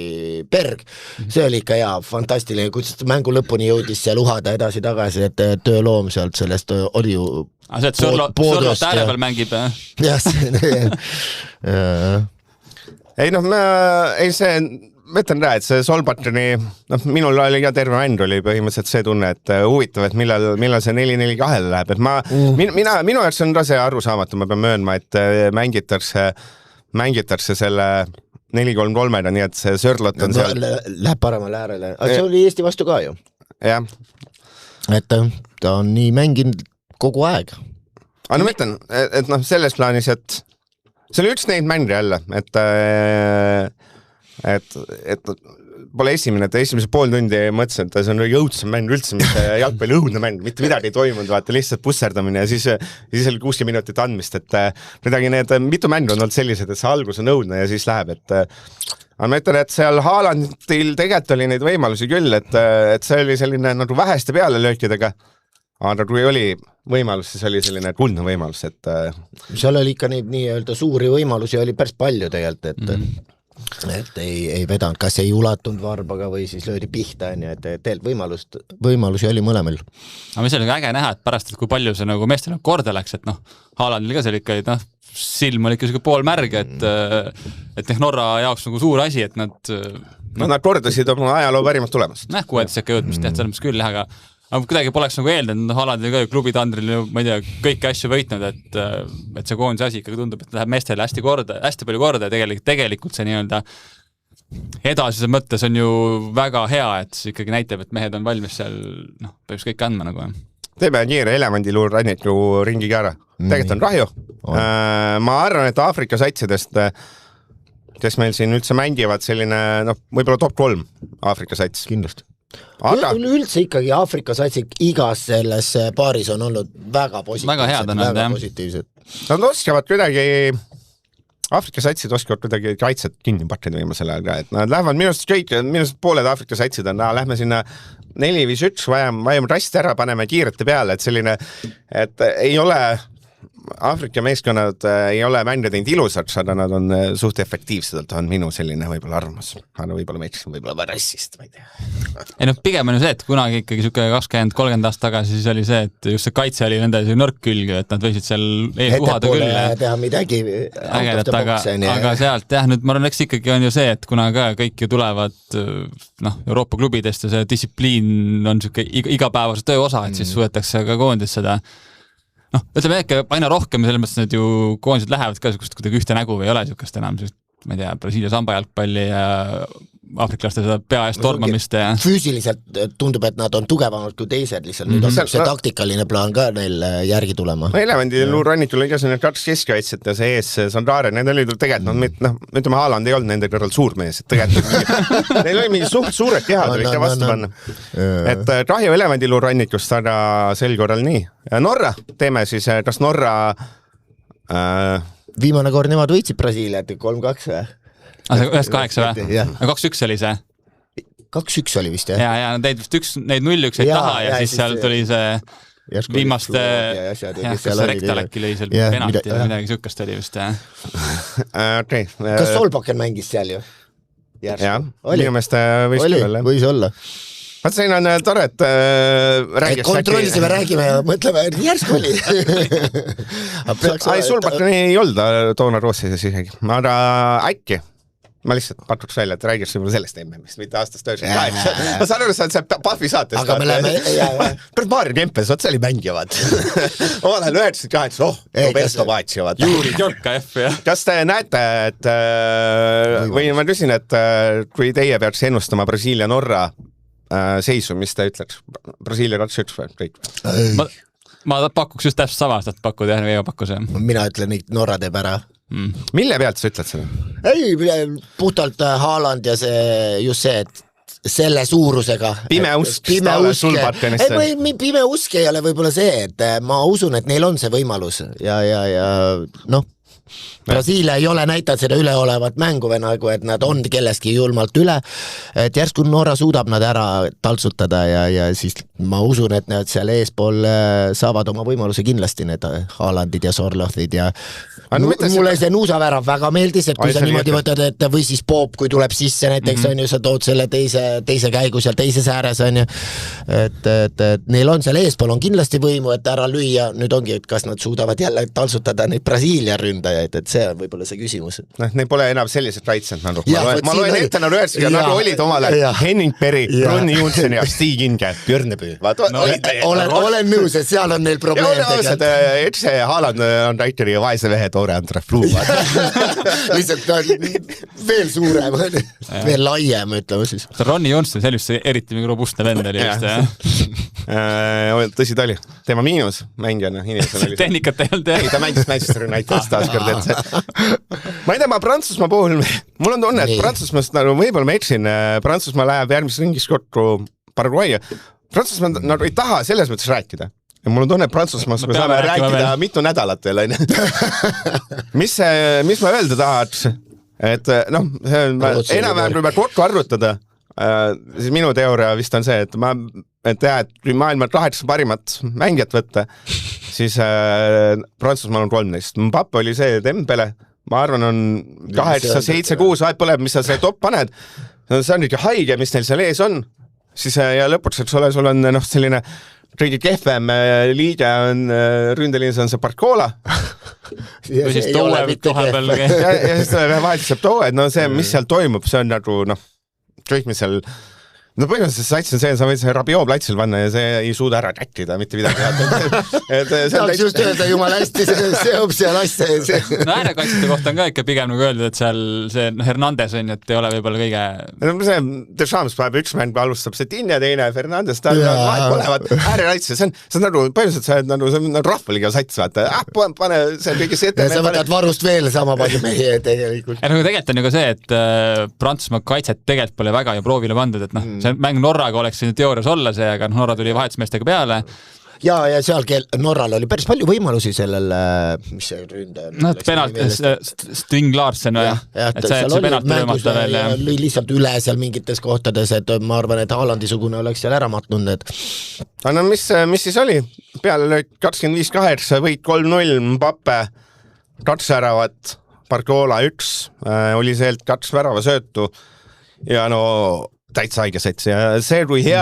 Berg, see oli ikka hea, fantastiline, kuidas mängu lõpuni jõudis seal uhada edasi-tagasi, et tööloom sealt sellest oli ju see, et Sörlot ääre peal mängib, ei noh, ma ütlen et see Solbatoni, minul oli ka terve mänd oli põhimõtteliselt see tunne, et huvitav, et millal see 4-4-2 läheb, et minu jaoks on ka see arusaamatu, ma pean möönma, et mängitakse selle 4-3-3-ga, nii et see Sörlot on seal. Läheb paremale äärele, aga see oli Eesti vastu ka ju. Jah. Et ta on nii mänginud kogu aeg. Aga ma ütlen, et selles plaanis, et see oli üks neid mänge jälle, et pole esimese pool tundi mõtlesin, et see on õudsem mäng üldse, mitte jalgpalli õudne mäng, mitte midagi ei toimunud, vaata lihtsalt pusserdamine ja siis oli 60 minutit andmist, et midagi mitu mängu on olnud sellised, et see algus on õudne ja siis läheb, et aga ma ütlen, et seal Haalandil tegelikult oli neid võimalusi küll, et see oli selline nagu väheste peale löökidega, aga kui oli võimalus, siis oli selline kuldne võimalus, et seal oli ikka neid nii-öelda suuri võimalusi oli päris palju tegelikult, et ei vedanud, kas ei ulatunud varbaga või siis löödi pihta, et tegelikult võimalusi oli mõlemal. Aga mis oli äge näha, et pärast, et kui palju see nagu meestel korda läks, et Haalandil ka seal ikka, silm oli ikka poolmärg, et Norra jaoks nagu suur asi, et nad kordasid oma ajaloo pärimast tulemast. 6. sekka jõudmist, selles mõttes küll, aga kuidagi poleks nagu eeldanud, Haalandil ka ju klubitandril, ma ei tea, kõiki asju võitnud, et see koondise asi ikkagi tundub, et läheb meestele hästi palju korda ja tegelikult see nii-öelda edasise mõttes on ju väga hea, et see ikkagi näitab, et mehed on valmis seal, peaks kõik andma nagu. Teeme kiire elevandiluur ranniku ringiga ära. Tegelikult on kahju. Ma arvan, et Aafrika satsidest, kes meil siin üldse mängivad selline, võib-olla top 3 Aafrika sats. Kindlasti. Üldse ikkagi Aafrika satsik igas selles paaris on olnud väga positiivsed. Nad oskavad kuidagi, Aafrika satsid oskavad kuidagi kaitset kinni pakkida viimasel ajal ka, et nad lähevad minust pooled Aafrika satsid on, lähme sinna 4-5-1, vajame rasti ära, paneme kiirete peale, et selline, et ei ole Aafrika meeskonnad ei ole mänge teinud ilusaks, aga nad on suht efektiivselt, on minu selline võib-olla arvamus. Aga võib-olla ma eksin, võib-olla rassist, ma ei tea. Ei pigem on ju see, et kunagi ikkagi 20-30 aastat tagasi siis oli see, et just see kaitse oli nende nõrk külg, et nad võisid seal ees uhada küll. Teha midagi ägedat, aga sealt nüüd ma arvan, eks ikkagi on ju see, et kuna ka kõik ju tulevad Euroopa klubidest ja see distsipliin on igapäevase töö osa, et siis suudetakse ka koondis seda ütleme äkki aina rohkem selles mõttes need ju koondised lähevad ka kuidagi ühte nägu või ei ole niisugust enam, ma ei tea, Brasiilia samba jalgpalli ja aafriklaste seda pea eest tormamist ja füüsiliselt tundub, et nad on tugevamad kui teised, lihtsalt nüüd on see taktikaline plaan ka neil järgi tulema. Elevandiluur rannikul oli ka selline kaks keskkaitset ja see ees Sandare, need oli tegelikult, ütleme Haaland ei olnud nende kõrval suur mees, et tegelikult neil oli mingi suured kehad oli ikka vastu panna. Et kahju Elevandiluur rannikust, aga sel korral nii. Norra teeme siis, kas Norra viimane kord nemad võitsid Brasiiliat 3-2 või? 1-8 või? 2-1 oli see? 2-1 oli vist, jah? Ja neid 0-1 ei taha ja siis seal tuli see viimaste rektal äkki lõi seal penalti või midagi sükast oli vist, jah? Kas Solbakken mängis seal ju? Jah, minu meelest võis küll. Võis olla. Vaat siin on tore, et räägiks kontrollisime, räägime ja mõtleme, järsku oli. Solbakken ei olnud toona Rootsis isegi, aga äkki. Ma lihtsalt pakuks välja, et räägiks võib-olla sellest MM-ist, mitte aastast 98. Ma saan aru, sa oled see Pahvi saates. Aga me läheme, Pärast Maarja Kempes, see oli mängivad. Omal ajal 98, Roberto Bacio. Juuri Tjorka F, jah. Kas te näete, et või ma küsin, et kui teie peaks ennustama Brasiilia-Norra seisu, mis te ütleks? Brasiilia 2-1 või kõik? Ma pakuks just täpselt sama, et pakkuda jah, Veiva pakkus. Mina ütlen, et Norra teeb ära. Mille pealt sa ütled seda? Ei, puhtalt Haaland ja just see, et selle suurusega pime usk Sulbatkenisse. Pime usk ei ole võib-olla see, et ma usun, et neil on see võimalus ja Brasiilia ei ole näidanud seda üleolevat mängu või nagu, et nad on kellestki julmalt üle, et järsku Norra suudab nad ära taltsutada ja siis ma usun, et nad seal eespool saavad oma võimaluse kindlasti need Haalandid ja Sorlothid ja mulle see nuusavärav väga meeldis, et kui sa niimoodi võtad, et või siis Poop, kui tuleb sisse näiteks on ju, sa tood selle teise käigu seal teises ääres on ju, et neil on seal eespool on kindlasti võimu, et ära lüüa, nüüd ongi, et kas nad suudavad jälle taltsutada neid Brasiilia ründajaid, et see on võib-olla see küsimus. Neil pole enam sellised raitsed nagu. Ma loen ette nagu 90 nagu olid omale Henning Peri, Ronny Jonsson ja Stig Inge, Björnebüü. Olen nõus, et seal on neil probleem. Et see Haaland on Raiteri ja vaese vehe toore Andref Luu. Lihtsalt ta on veel suurem, veel laiem, ütleme siis. Ronny Jonsson, see oli eriti mingi robustne vend oli just, jah? Tõsi ta oli. Tema miinus mängijana inimesena oli. Tehnikat ei olnud, jah? Ta mängis Manchester United taaskord, ma ei tea, ma Prantsusmaa puhul, mul on tunne, et Prantsusmaast nagu võib-olla ma eksin, Prantsusmaa läheb järgmises ringis kokku Paraguay. Prantsusmaa nagu ei taha selles mõttes rääkida. Ja mul on tunne, et Prantsusmaast me saame rääkida mitu nädalat veel, on. Mis ma öelda tahad? Et noh, enam-vähem kui me kokku arvutada, siis minu teooria vist on see, et kui maailma 8 parimat mängijat võtta, siis Prantsusmaal on 13. Mbappe oli see Dembele, ma arvan, on 8, 7, 6, vahet pole, mis sa see top paned. See on ikka haige, mis neil seal ees on. Siis ja lõpuks, eks ole, sul on selline kõige kehvem liige on ründeliinis on see Barcola. Või siis Toue kohe peal. Ja siis vahelt saab Toue, et no see, mis seal toimub, see on nagu, kõik mis seal põhimõtteliselt sats on see, sa võid see Rabiot platsil panna ja see ei suuda ära kättida mitte midagi. Tahaks just öelda jumala hästi, see seob seal asja. No äärekaitsjate kohta on ka ikka pigem nagu öeldud, et seal see Hernandez on, et ei ole võib-olla kõige... See Deschamps päev üks mäng alustab Setin ja teine Fernandes, ta olevad äärekaitse, see on nagu, põhimõtteliselt see on rahvaliga sats, vaata, pane see kõige sete. Sa võtad varust veel sama palju meie tegelikult. Ja nagu tegelikult on ju ka see, et Prantsusmaa kaitset tegelikult pole väga ju proovile pandud, et see mäng Norraga oleks siin teoorias olla see, aga Norra tuli vahetusmeestega peale. Ja seal Norral oli päris palju võimalusi sellel, mis see ründaja on? Penalt, Sting Larsen või? Et see penalt võimata veel. Lõi lihtsalt üle seal mingites kohtades, et ma arvan, et Haalandisugune oleks seal ära matnud. No mis siis oli? Peale lööd 25-8, võit 3-0, Mbappe 2 väravat, Barcola 1, oli sealt 2 värava söötu ja täitsa haige sets ja see, kui hea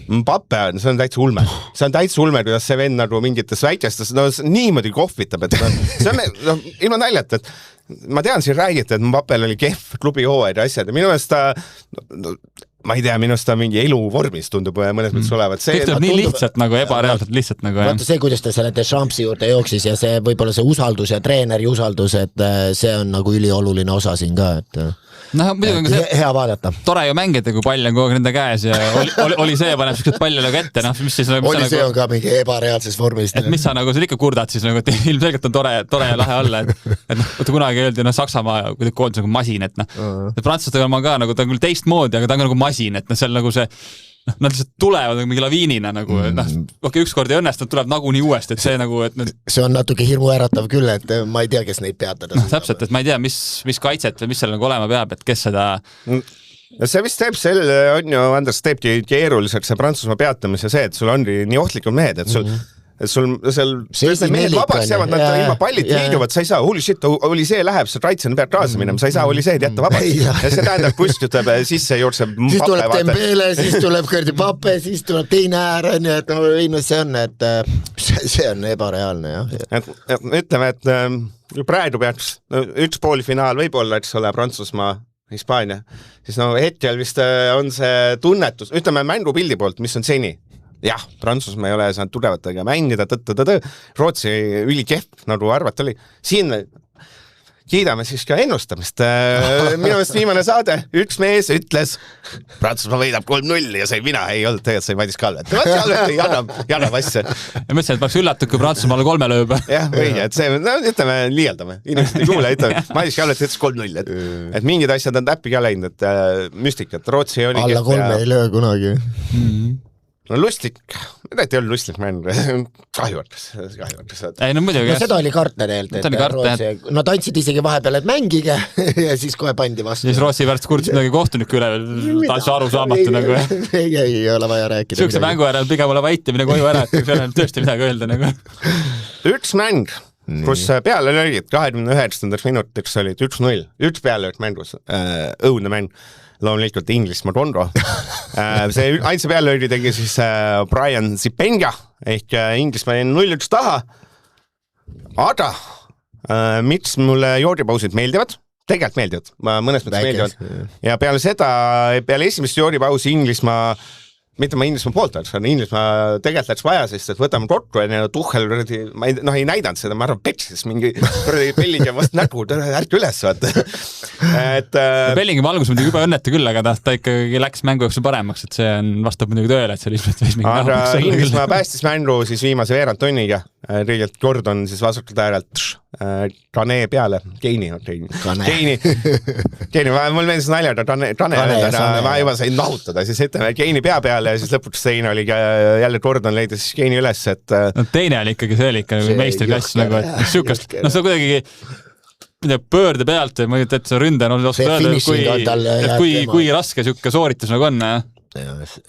Mbappe on, see on täitsa ulme. See on täitsa ulme, kuidas see vend nagu mingites väikestes, niimoodi kohvitab, et see on ilma naljata, et ma tean, siin räägite, et Mbappel oli kehv klubi hooaid ja asjad ja minu meelest ta, ma ei tea, minu meelest ta mingi elu vormis tundub mõnes mõttes olevat. Kõik tuleb nii lihtsalt nagu ebareaalselt lihtsalt nagu. Vaata see, kuidas ta selle Deschampsi juurde jooksis ja see võib-olla see usaldus ja treeneri usaldus, et see on nagu ülioluline osa siin ka, et muidugi on see hea vaadata. Tore ju mängida, kui pall on kogu nende käes ja oli see, paneb sellised pallile ka ette, mis siis oli see on ka mingi ebareaalses vormis. Et mis sa nagu seal ikka kurdad siis, et ilmselgelt on tore ja lahe olla, et kunagi öeldi, Saksamaa kuidagi koondis nagu masin, et Prantsusega ma ka nagu, ta on küll teistmoodi, aga ta on nagu masin, et seal nagu see nad lihtsalt tulevad mingi laviinina nagu, ükskord ei õnnestunud, tuleb nagunii uuesti, et see nagu, et see on natuke hirmuäratav küll, et ma ei tea, kes neid peatada. Täpselt, et ma ei tea, mis kaitset või mis seal nagu olema peab, et kes seda... See vist teeb selle, on ju, Andres teebki keeruliseks see Prantsusmaa peatamise see, et sul on nii ohtlikud mehed, et sul seal mehed vabaks jäävad, nad ilma pallit liiduvad, sa ei saa, holy shit, oli see läheb, sa raitsen peab kaasa minema, sa ei saa, oli see, et jätta vabaks. Ja see tähendab, kust ütleb, sisse jookseb siis tuleb Dembele, siis tuleb kõrdi Pape, siis tuleb teine äär, et see on, et see on ebareaalne, jah. Ütleme, et praegu peaks üks poolfinaal võib-olla, eks ole, Prantsusmaa, Hispaania, siis hetkel vist on see tunnetus, ütleme mängupildi poolt, mis on seni. Jah, Prantsusmaa ei ole saanud tugevatega mängida, Rootsi ülikehv, nagu arvata oli. Siin kiidame siis ka ennustamist. Minu meelest viimane saade, üks mees ütles, Prantsusmaa võidab 3-0 ja sai mina, ei olnud, tegelikult sai Madis Kalvet. Kalvet ei anna asja. Ja mõtlesin, et peaks üllatud, kui Prantsusmaale 3 lööb. Jah, või, et see, ütleme, liialdame. Inimesed ei kuule, ütleme, Madis Kalvet ütles 3-0. Et mingid asjad on täppi ka läinud, et müstikat. Rootsi oli alla 3 ei löö kunagi. no lustik, tegelikult ei olnud lustik mäng, kahju. Ei no muidugi. No seda oli kartne tegelikult. Nad andsid isegi vahepeal, et mängige ja siis kohe pandi vastu. Siis Rootsi pärast kurtsid midagi kohtunikku üle, taas aru saamatu nagu. Ei ole vaja rääkida. Sihukese mängu ära pigem ole vaitimine koju ära, et seal on tõesti midagi öelda nagu. Üks mäng, kus peale löögid 29. minutiks olid 1-0. Üks peale löög mängus, õudne mäng. Loomulikult Inglismaa Tondo. See ainsa pealööri tegi siis Brian Zipenga ehk Inglismaa 0-1 taha. Aga miks mulle joodipausid meeldivad? Tegelikult meeldivad, mõnes mõttes meeldivad. Ja peale seda, peale esimest joodipausi Inglismaa mitte ma Inglismaa poolt oleks, aga Inglismaa tegelikult läks vaja, sest et võtame kokku ja Tuchel ei näidanud seda, ma arvan, petsis mingi Bellingham vast nägu, ärk üles, vaata. Bellingham algus muidugi juba õnneta küll, aga ta ikkagi läks mängu jooksul paremaks, et see vastab muidugi tööle, et see lihtsalt võis mingi aga Inglismaa päästis mängu siis viimase veerand tunniga. Riigelt Gordon siis vasakalt äärelt Rane peale, Keini, mul meeldis naljada Rane, ma juba sain nahutada, siis ütleme Keini pea peale ja siis lõpuks teine oli jälle Gordon leidis Keini üles, et no teine oli ikkagi, see oli ikka meistriklass nagu, et sükast, no see kuidagi pöörde pealt või ma ei tea, et see ründaja on kui raske sükke sooritus nagu on,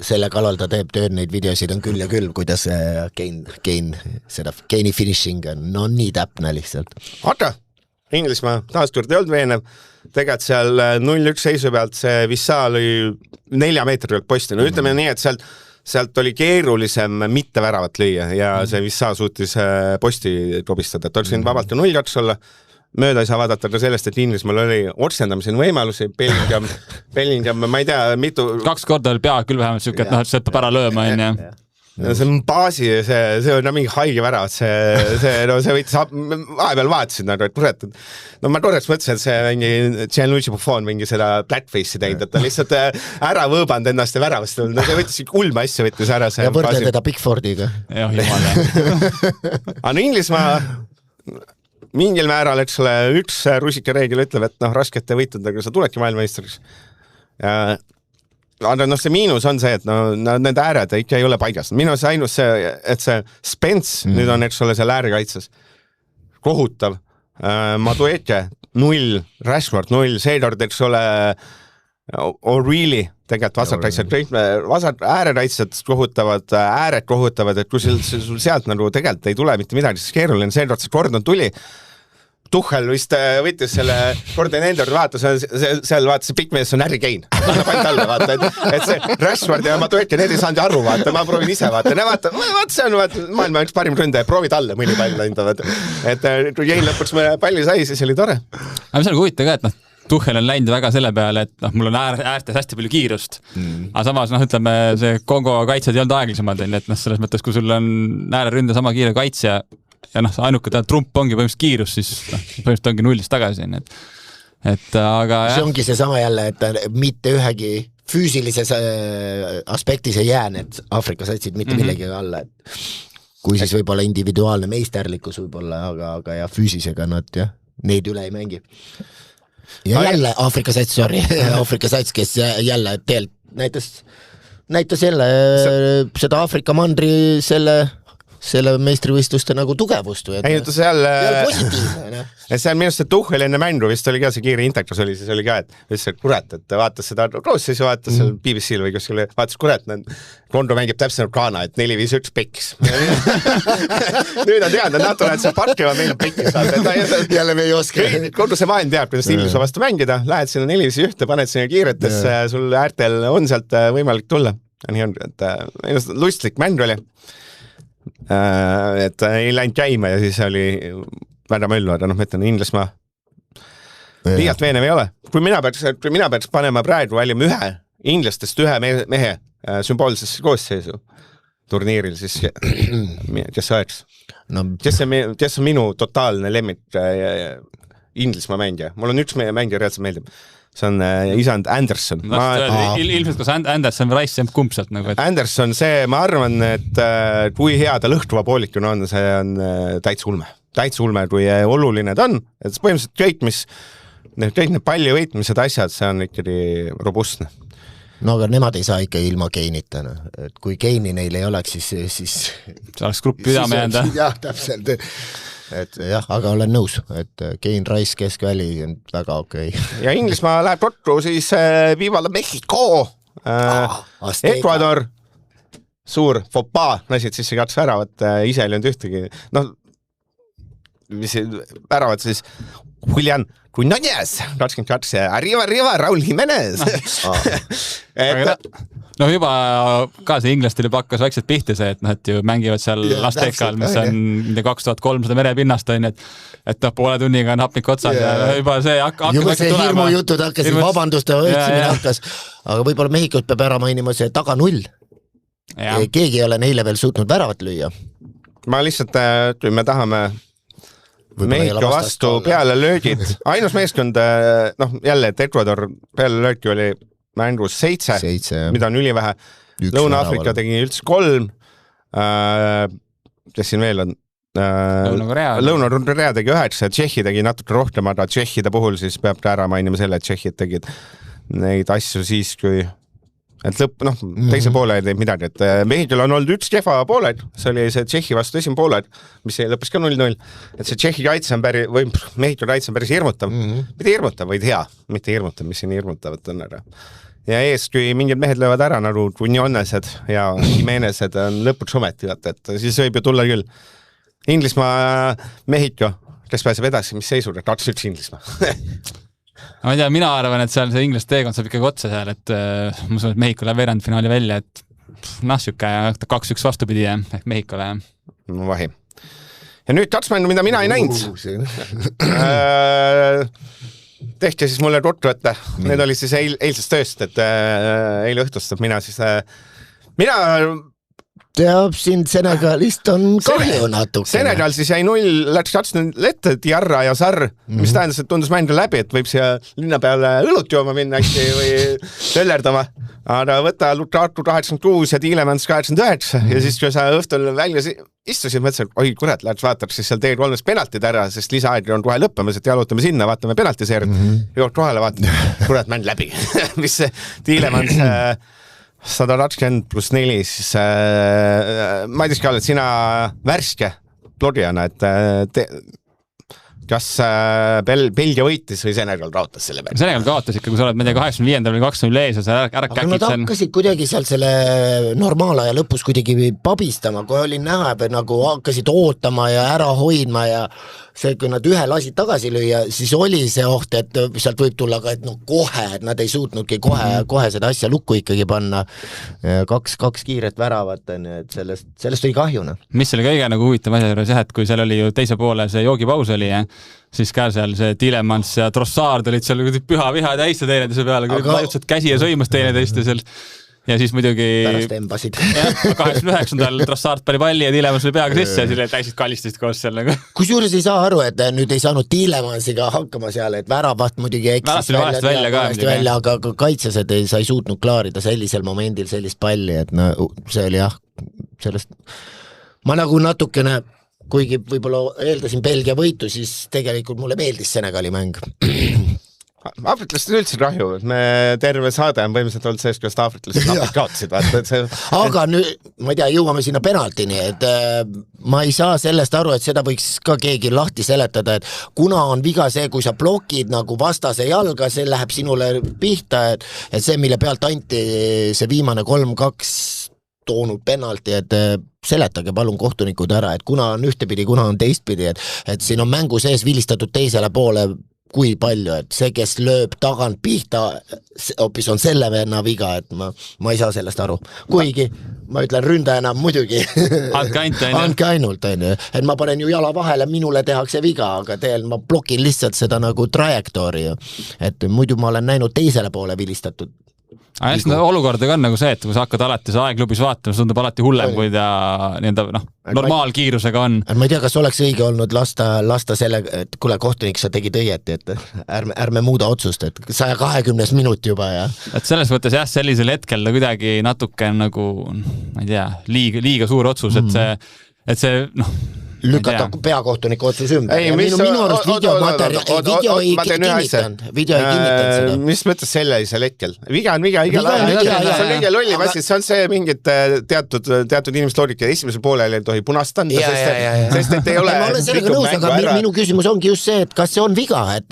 selle kalal ta teeb tööd, neid videosid on küll ja küll, kuidas Keini finishing on, no nii täpne lihtsalt. Aga Inglismaa taaskord ei olnud veenev, tegelikult seal 0-1 seisu pealt see Vissa oli 4 meetri pealt posti, no ütleme nii, et sealt oli keerulisem mitte väravat lüüa ja see Vissa suutis posti tobistada, et oleks vabalt 0-2 olla. Mööda ei saa vaadata ka sellest, et Inglismaal oli otsendamiseni võimalusi, Bellingham, ma ei tea, mitu... 2 korda oli pea küll vähemalt süke, et see peab ära lööma, see on baasi, see on mingi haige värav, see võitis, vahepeal vaatasin, et kurat, no ma korraks mõtlesin, et see mingi Gianluigi Buffon mingi seda blackface'i teinud, et ta lihtsalt ära võõbanud ennast ja väravast, no see võttis ulma asja, võttis ära see... Ja võrdle teda Pickfordiga. Jah, jumal. Aga Inglismaa mingil määral, eks ole, üks rusika reegel ütleb, et raskete võitudega sa tuledki maailmameistriks. Aga see miinus on see, et need ääred ikka ei ole paigas. Minu see ainus see, et see Spence nüüd on, eks ole, seal äärekaitses. Kohutav. Madueke 0, Rashford 0, Seedord, eks ole, O'Reilly, tegelikult äärekaitsjad kohutavad, ääred kohutavad, et kui sul sealt nagu tegelikult ei tule mitte midagi, siis keeruline, Seedord see Gordon tuli, Tuchel vist võttis selle Gordon Ender, vaata, seal vaata, see pikmees on Harry Kane, pant alla, vaata, et see Rashford ja Madueke, need ei saanud aru, vaata, ma proovin ise, vaata, see on maailma üks parim ründaja, proovid alla mõni pall enda, vaata, et kui Kane lõpuks palli sai, siis oli tore. Aga mis on huvitav ka, et Tuchel on läinud väga selle peale, et mul on äärtes hästi palju kiirust, aga samas, ütleme, see Kongo kaitsjad ei olnud aeglasemad, et selles mõttes, kui sul on ääreründe sama kiire kaitsja ja ainuke trump ongi põhimõtteliselt kiirus, siis põhimõtteliselt ongi nullist tagasi, aga see ongi see sama jälle, et mitte ühegi füüsilises aspektis ei jää need Aafrika satsid mitte millegi alla, et kui siis võib-olla individuaalne meisterlikkus võib-olla, aga ja füüsisega nad neid üle ei mängi. Ja jälle Aafrika sats, kes jälle teelt näitas jälle seda Aafrika mandri selle meistrivõistluste nagu tugevust või, et seal positiivne. Seal minu see Tuchel enne mängu vist oli ka see kiire intekas oli, siis oli ka, et kurat, et vaatas seda Roosis ja vaatas seal BBC-l või kuskil, vaatas kurat, Kondo mängib täpselt Ukraina, et 4-5-1 pekkis. Nüüd on teada, nad tulevad seal parkiva, meil on pekkis. Jälle me ei oska. Kondo see maailm teab, kuidas Inglismaa vastu mängida, lähed sinna 4-5-1, paned sinna kiiretesse, sul äärtel on sealt võimalik tulla. Nii on, et lustlik mäng oli. Et ei läinud käima ja siis oli väga möllu, aga ma ütlen, Inglismaa liialt veenev ei ole. Kui mina peaks panema praegu valima inglastest ühe mehe sümboolsesse koosseisu turniiril, siis kes oleks? Kes on minu totaalne lemmik Inglismaa mängija? Mul on üks mängija reaalselt meeldib. See on isand Anderson. Ilmselt kas Anderson või Rice kumb sealt nagu? Anderson, see, ma arvan, et kui hea ta lõhtuva poolikuna on, see on täitsa ulme. Täitsa ulme, kui oluline ta on. Et põhimõtteliselt kõik need palli võitmised asjad, see on ikkagi robustne. no aga nemad ei saa ikka ilma Keinita, et kui Keini neil ei oleks, siis see oleks gruppi pidama jääda. Jah, täpselt, et jah, aga olen nõus, et Kein, Rice, keskväli on väga okei. Ja Inglismaa läheb rottu siis Viva la Mexico, Ecuador, suur fopa, lasid sisse katse väravat, ise ei olnud ühtegi, noh, mis väravat siis Julian Cunanez, 22, Arriva, Raul Jimenez. No juba ka see inglastel juba hakkas vaikselt pihti see, et ju mängivad seal Aztekal, mis on 2300 merepinnast, et poole tunniga on hapnik otsad ja juba see juba see hirmu jutud hakkasid, vabanduste otsimine hakkas, aga võib-olla Mehhikut peab ära mainima see taga 0. Keegi ei ole neile veel suutnud väravat lüüa. Ma lihtsalt, kui me tahame Mehhiko vastu peale löögid, ainus meeskond, noh jälle, et Ecuador peale lööki oli mängus 7, mida on ülivähe. Lõuna-Afrika tegi üldse 3, kes siin veel on? Lõuna-Korea tegi 9, Tšehhi tegi natuke rohkem, aga Tšehhide puhul siis peab ka ära mainima selle, et Tšehhid tegid neid asju siis, kui et lõpp, noh, teise poole ei teinud midagi, et Mehhikul on olnud üks kehva pooled, see oli see Tšehhi vastu esimene pooled, mis lõppes ka 0-0, et see Tšehhi kaitse on või Mehhikul kaitse on päris hirmutav, mitte hirmutav, vaid hea, mitte hirmutav, mis siin hirmutavat on ära. Ja ees, kui mingid mehed löövad ära nagu Tunionesed ja Jimenezed on lõpuks ometi, et siis võib ju tulla küll. Inglismaa, Mehhiko, kes pääseb edasi, mis seisud, 2-1 Inglismaa. Ma ei tea, mina arvan, et seal see inglas teekond saab ikkagi otsa seal, et ma usun, et Mehhiko läheb veerandfinaali välja, et süke 2-1 vastupidi ehk Mehhikole. No vahi. Ja nüüd tatsmängu, mida mina ei näinud. Tehti siis mulle ruttu, et need oli siis eilsest tööst, et eile õhtust, et mina siis teab, sind Senegalist on kahju natuke. Senegal siis jäi 0, läks katsunud lette Diarra ja Sarr, mis tähendas, et tundus mängu läbi, et võib siia linna peale õlut jooma minna äkki või töllerdama. Aga võta Lukaku 86 ja Tielemans 89 ja siis kui sa õhtul välja istusid, mõtlesin, oi kurat, lähed vaataks siis seal T3 penaltid ära, sest lisaaeg on kohe lõppemas, et jalutame sinna, vaatame penaltiseerit. Jood kohale vaatame, kurat, mäng läbi. Mis see Tielemans 120+4, siis Madis Kallet, sina värske blogijana, et kas Belgia võitis või Senegal kaotas selle peale? Senegal kaotas ikka, kui sa oled, ma ei tea, 85. või 20 ees ja sa ära käkid. Aga nad hakkasid kuidagi seal selle normaalaja lõpus kuidagi pabistama, kui olin näha, et nagu hakkasid ootama ja ära hoidma ja see, kui nad ühe lasid tagasi lüüa, siis oli see oht, et sealt võib tulla ka, et no kohe, et nad ei suutnudki kohe seda asja lukku ikkagi panna. Kaks kiiret väravat, et sellest oli kahjuna. Mis oli kõige nagu huvitav asja juures, et kui seal oli ju teise poole see joogipaus oli, siis ka seal see Tielemans ja Trossard olid seal püha viha täiste teineteise peale, kui laiutsid käsi ja sõimas teineteiste seal. Ja siis muidugi pärast embasid. 89. Trossard pani palli ja Tielemans oli peaga sisse ja sille täisid kallistasid koos seal nagu. Kusjuures ei saa aru, et nüüd ei saanud Tielemasiga hakkama seal, et väravat muidugi eksis välja, aga kaitsesed sa ei suutnud klaarida sellisel momendil sellist palli, et no, see oli jah, sellest ma nagu natukene, kuigi võib-olla eeldasin Belgia võitu, siis tegelikult mulle meeldis Senegali mäng. Aafriklased on üldse kahju, et me terve saade on põhimõtteliselt olnud sellest, kuidas aafriklased kaotsid. Aga nüüd, ma ei tea, jõuame sinna penaltini, et ma ei saa sellest aru, et seda võiks ka keegi lahti seletada, et kuna on viga see, kui sa blokid nagu vastase jalga, see läheb sinule pihta, et see, mille pealt anti see viimane 3-2 toonud penalti, et seletage palun kohtunikud ära, et kuna on ühtepidi, kuna on teistpidi, et siin on mängu sees vilistatud teisele poole kui palju, et see, kes lööb tagant pihta, hoopis on selle venna viga, et ma ei saa sellest aru. Kuigi, ma ütlen ründajana muidugi. Andke ainult, et ma panen ju jala vahele, minule tehakse viga, aga ma blokin lihtsalt seda nagu trajektoori, et muidu ma olen näinud teisele poole vilistatud. Olukordega on nagu see, et kui sa hakkad alati see aegklubis vaatama, see tundub alati hullem, kui ta normaalkiirusega on. Ma ei tea, kas oleks õige olnud lasta selle, et kuule, kohtunik, sa tegid õieti, et ärme muuda otsust, et 120 minut juba. Ja. Et selles mõttes jah, sellisel hetkel ta kuidagi natuke nagu, ma ei tea, liiga suur otsus, et see lükata peakohtuniku otsus ümber. Ei, Ja mis- minu arust video ei ma teen ühe asja. kinnitanud seda. Mis mõttes sellisel hetkel? Viga on igal Viga on ajal. viga, See on kõige lollim aga- asi, see on see mingid teatud inimeste loogika. Esimesel poolel ei tohi punast anda, sest et ei ole ma olen sellega nõus, aga minu küsimus ongi just see, et kas see on viga, et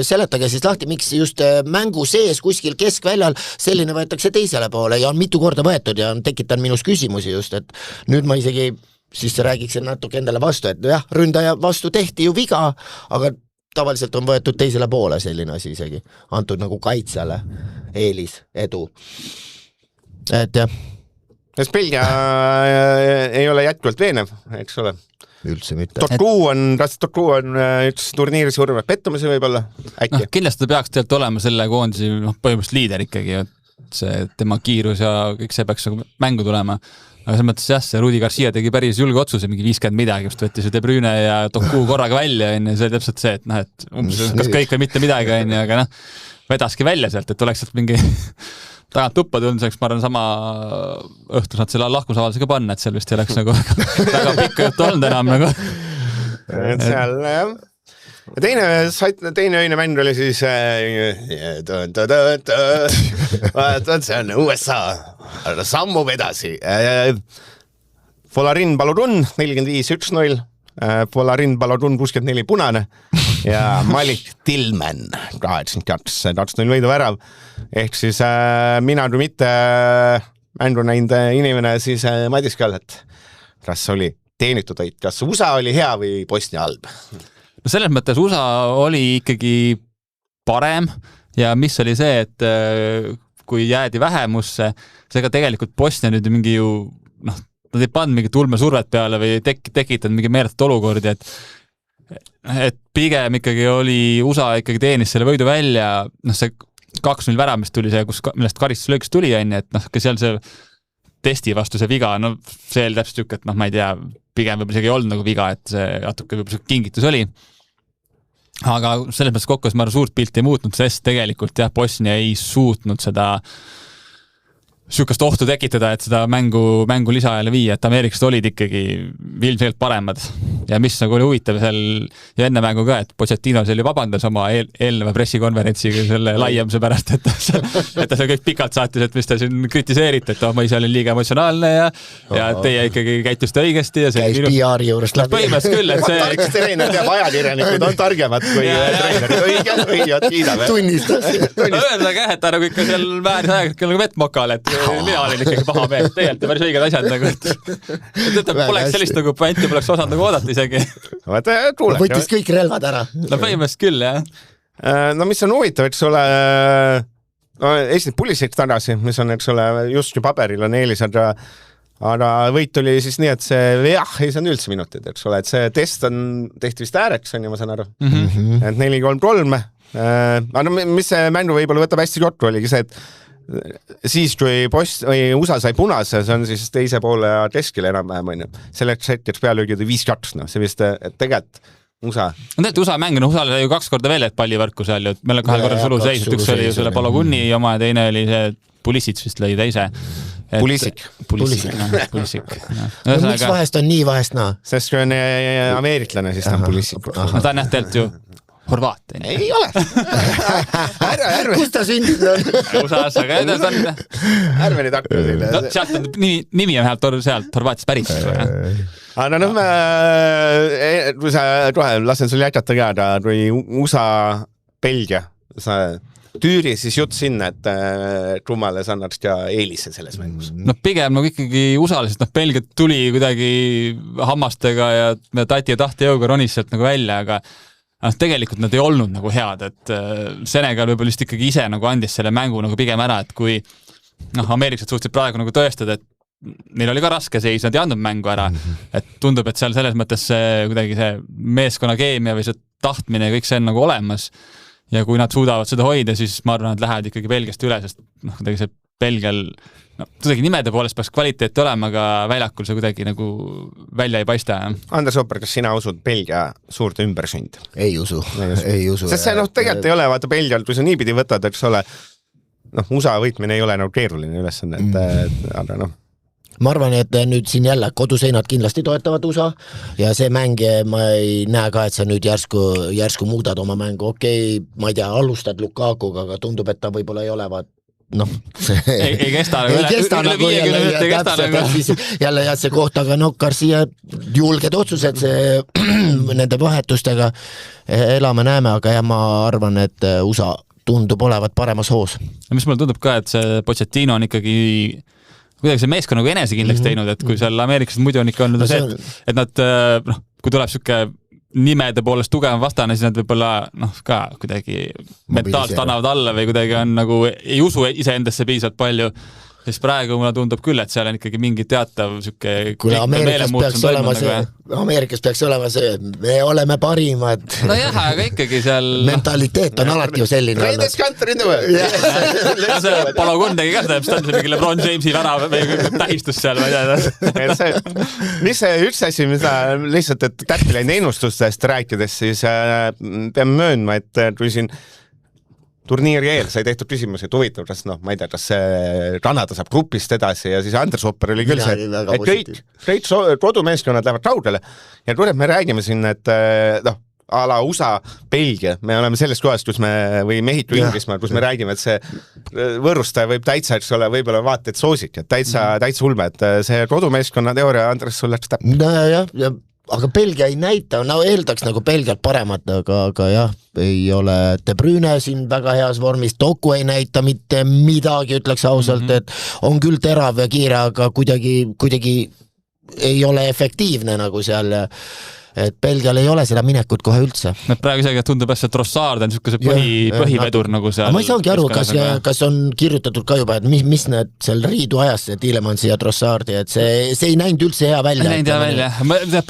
seletage siis lahti, miks just mängu sees kuskil keskväljal selline võetakse teisele poole ja on mitu korda võetud ja on tekitanud minus küsimusi just, et nüüd ma isegi siis räägiksin natuke endale vastu, et jah, ründaja vastu tehti ju viga, aga tavaliselt on võetud teisele poole selline asi isegi, antud nagu kaitsjale eelis, edu. Et jah. Sest Belgia ei ole jätkuvalt veenev, eks ole. Üldse mitte. Toku on üks turniiri suuremad pettumisi võib-olla, äkki. Kindlasti ta peaks tegelikult olema selle koondisi põhimõtteliselt liider ikkagi, et see tema kiirus ja kõik see peaks mängu tulema. Aga selles mõttes jah, see Rudi Garcia tegi päris julge otsuse, mingi 50 midagi, just võttis ju De Bruyne ja Toku korraga välja, see oli täpselt see, et et kas kõik või mitte midagi, aga vedaski välja sealt, et oleks sealt mingi tagant tuppa tulnud, ma arvan sama õhtus nad selle lahkusavalduse ka panna, et seal vist ei oleks nagu väga pikka juttu olnud enam nagu. Et seal jah. Teine öine mäng oli siis see on USA sammub edasi Folarin Balodun 45-1-0 Folarin Balodun 64 punane ja Malik Tillman 82 võidu värav ehk siis mina kui mitte mängu näinud inimene siis Madis Kallet kas oli teenitud võit, kas USA oli hea või Bosnia halb? No selles mõttes USA oli ikkagi parem ja mis oli see, et kui jäädi vähemusse, seega tegelikult Bosnia nüüd mingi ju, nad ei pannud mingi tulmesurvet peale või tekitanud mingi meeletut olukordi, et pigem ikkagi oli USA ikkagi teenis selle võidu välja, see 2-0 värav, mis tuli see, millest karistuslööks tuli, et ka seal see testi vastu see viga, see oli täpselt tükk, et ma ei tea, pigem võib-olla isegi ei olnud nagu viga, et see natuke võib-olla kingitus oli. Aga selles mõttes kokkuvõttes ma suurt pilti ei muutnud, sest tegelikult jah, Bosnia ei suutnud seda sükast ohtu tekitada, et seda mängu lisaajale viia, et ameeriklased olid ikkagi ilmselgelt paremad. Ja mis nagu oli huvitav seal ja enne mängu ka, et Pochettino oli vabandas oma eelneva pressikonverentsiga selle laiemuse pärast, et ta seal kõik pikalt saatis, et mis ta siin kritiseerite, et ma ise olin liiga emotsionaalne ja teie ikkagi käitusite õigesti. Ja käis PR juurest läbi. Põhimõtteliselt küll, et see... Tarks treener teab, ajakirjanikud on targemad kui treenerid. Õigevad kiidame. Tunnistas. Öeldagi jah, et ta nagu ikka seal vääris ajakirjanikul nagu vett mokal, et mina olin ikkagi paha meelt, tegelikult päris õiged asjad nagu, et poleks sellist nagu pointi poleks osanud nagu oodata isegi. Võttis kõik relvad ära. No põhimõtteliselt küll, jah. No mis on huvitav, eks ole, Eesti Pulisic tagasi, mis on, eks ole, just ju paberil on eelisad, aga võit oli siis nii, et see ei saanud üldse minutit, eks ole, et see test tehti vist ääreks, on ju, ma saan aru. Et 4-3-3. Aga mis see mängu võib-olla võtab hästi kokku, oligi see, et siis kui USA sai punase, see on siis teise poole keskil enam-vähem, on ju. Selleks hetkeks pealöögid 5-2, see vist, et tegelikult USA. No tegelikult USA mäng, USA oli ju 2 korda veel, et pallivõrku seal ju, meil on 2 korda sulu seis, et üks oli ju selle Baloguni oma ja teine oli see Pulisic vist lõi teise. Pulisic. Miks vahest on nii, vahest naa? Sest kui on ameeriklane, siis ta on Pulisic. No ta on jah tegelikult ju Horvaat. Ei ole. Kus ta sündis on? USA-s, aga ta on... Ärme nüüd hakka siin. No sealt on nimi on sealt Horvaatist pärit. Aga kui sa kohe lasen sul jätkata ka, kui USA, Belgia, sa tüüri siis jutt sinna, et Trummale sa annaks ka eelise selles mängus. No pigem nagu ikkagi USA-l, sest Belgia tuli kuidagi hammastega ja tati ja tahti jõuga ronis sealt nagu välja, aga tegelikult nad ei olnud nagu head, et Senegal võib-olla just ikkagi ise nagu andis selle mängu nagu pigem ära, et kui ameeriklased suutsid praegu nagu tõestada, et neil oli ka raske seis, nad ei andnud mängu ära, et tundub, et seal selles mõttes kuidagi see meeskonna keemia või see tahtmine ja kõik see on nagu olemas ja kui nad suudavad seda hoida, siis ma arvan, nad lähevad ikkagi Belgiast üle, sest kuidagi see Belgial kuidagi nimede poolest peaks kvaliteet olema, aga väljakul see kuidagi nagu välja ei paista. Andres Opper, kas sina usud Belgia suurt ümbersünd? Ei usu. Sest see tegelikult ei ole, vaata Belgial, kui sa niipidi võtad, eks ole, USA võitmine ei ole nagu keeruline ülesanne, aga ma arvan, et nüüd siin jälle koduseinad kindlasti toetavad USA ja see mäng, ma ei näe ka, et sa nüüd järsku muudad oma mängu, okei, ma ei tea, alustad Lukakuga, aga tundub, et ta võib-olla ei ole, ei kesta nagu üle 50 minuti ei kesta nagu. Jälle jah, see koht, aga Garcia julged otsused nende vahetustega elame-näeme, aga jah, ma arvan, et USA tundub olevat paremas hoos. Mis mulle tundub ka, et see Pochettino on ikkagi kuidagi see meeskond nagu enesekindlaks teinud, et kui seal Ameerikas muidu on ikka olnud see, et nad, kui tuleb siuke nimede poolest tugevam vastane, siis nad võib-olla ka kuidagi mentaalselt annavad alla või kuidagi on nagu, ei usu iseendasse piisavalt palju. Siis praegu mulle tundub küll, et seal on ikkagi mingi teatav siuke Ameerikas peaks olema see, me oleme parimad. No jah, aga ikkagi seal mentaliteet on alati ju selline. Greatest country in the world. See Palogun tegi ka seda, ta on mingi LeBron Jamesi värav või tähistus seal, ma ei tea. Mis see üks asi, mida lihtsalt, et täppilein ennustustest rääkides, siis peame möönma, et kui siin turniiri eel sai tehtud küsimusi, et huvitav, kas ma ei tea, kas Kanada saab grupist edasi ja siis Andres Hopper oli küll see, et kõik kodumeeskonnad lähevad raudele ja tuleb, me räägime siin, et a la USA, Belgia, me oleme selles kohast, kus me, või Mehhiku Inglismaal, kus me räägime, et see võõrustaja võib täitsa, eks ole, võib-olla vaata, et soosik, et täitsa ulme, et see kodumeeskonna teooria, Andres, sul läks täpselt. No, aga Belgia ei näita, eeldaks nagu Belgialt paremat, aga jah, ei ole De Bruyne siin väga heas vormis, Doku ei näita mitte midagi, ütleks ausalt, et on küll terav ja kiire, aga kuidagi ei ole efektiivne nagu seal et Belgial ei ole seda minekut kohe üldse. Praegu isegi tundub, et Trossard on niisuguse põhivedur nagu seal. Ma ei saangi aru, kas on kirjutatud ka juba, et mis need seal riidu ajas, see Tielemansi ja Trossardi, et see ei näinud üldse hea välja. Näinud hea välja.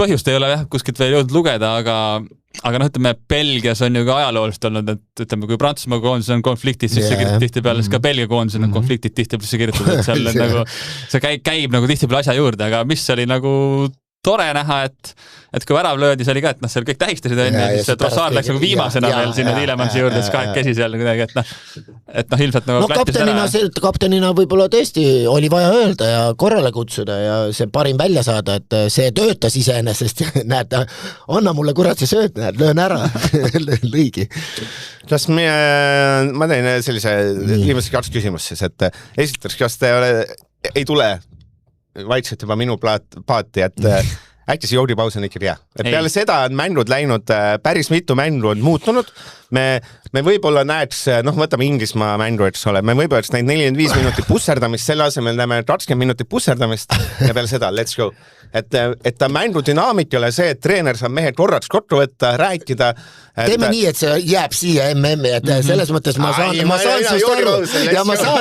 Põhjust ei ole kuskilt veel jõudnud lugeda, aga ütleme, Belgias on ju ka ajaloolist olnud, et ütleme, kui Prantsusmaa koondis on konfliktid, siis see tihti peale, siis ka Belgia koondis on konfliktid tihti peale kirjutatud, et seal nagu, see käib nagu tihti peale asja juurde, aga mis oli nagu tore näha, et kui värav löödi, see oli ka, et seal kõik tähistasid ja siis Trossard läks nagu viimasena veel sinna Tielemansi juurde, siis kahekesi seal kuidagi, et ilmselt nagu kaptenina võib-olla tõesti oli vaja öelda ja korrale kutsuda ja see parim välja saada, et see töötas iseenesest, näed, anna mulle kurat see sööt, näed, löön ära, lõigi. Kas ma teen sellise viimase 2 küsimust siis, et esiteks, kas te ei tule vaikselt juba minu paati, et äkki see joogipaus on ikkagi hea. Et peale seda on mängud läinud, päris mitu mängu on muutunud. Me võib-olla näeks, võtame Inglismaa mängu, eks ole, me võib-olla näid 45 minutit pusserdamist, selle asemel näeme 20 minutit pusserdamist ja peale seda, let's go. Et ta mängu dünaamik ei ole see, et treener saab mehed korraks kokku võtta, rääkida. Teeme nii, et see jääb siia MM-i, et selles mõttes ma saan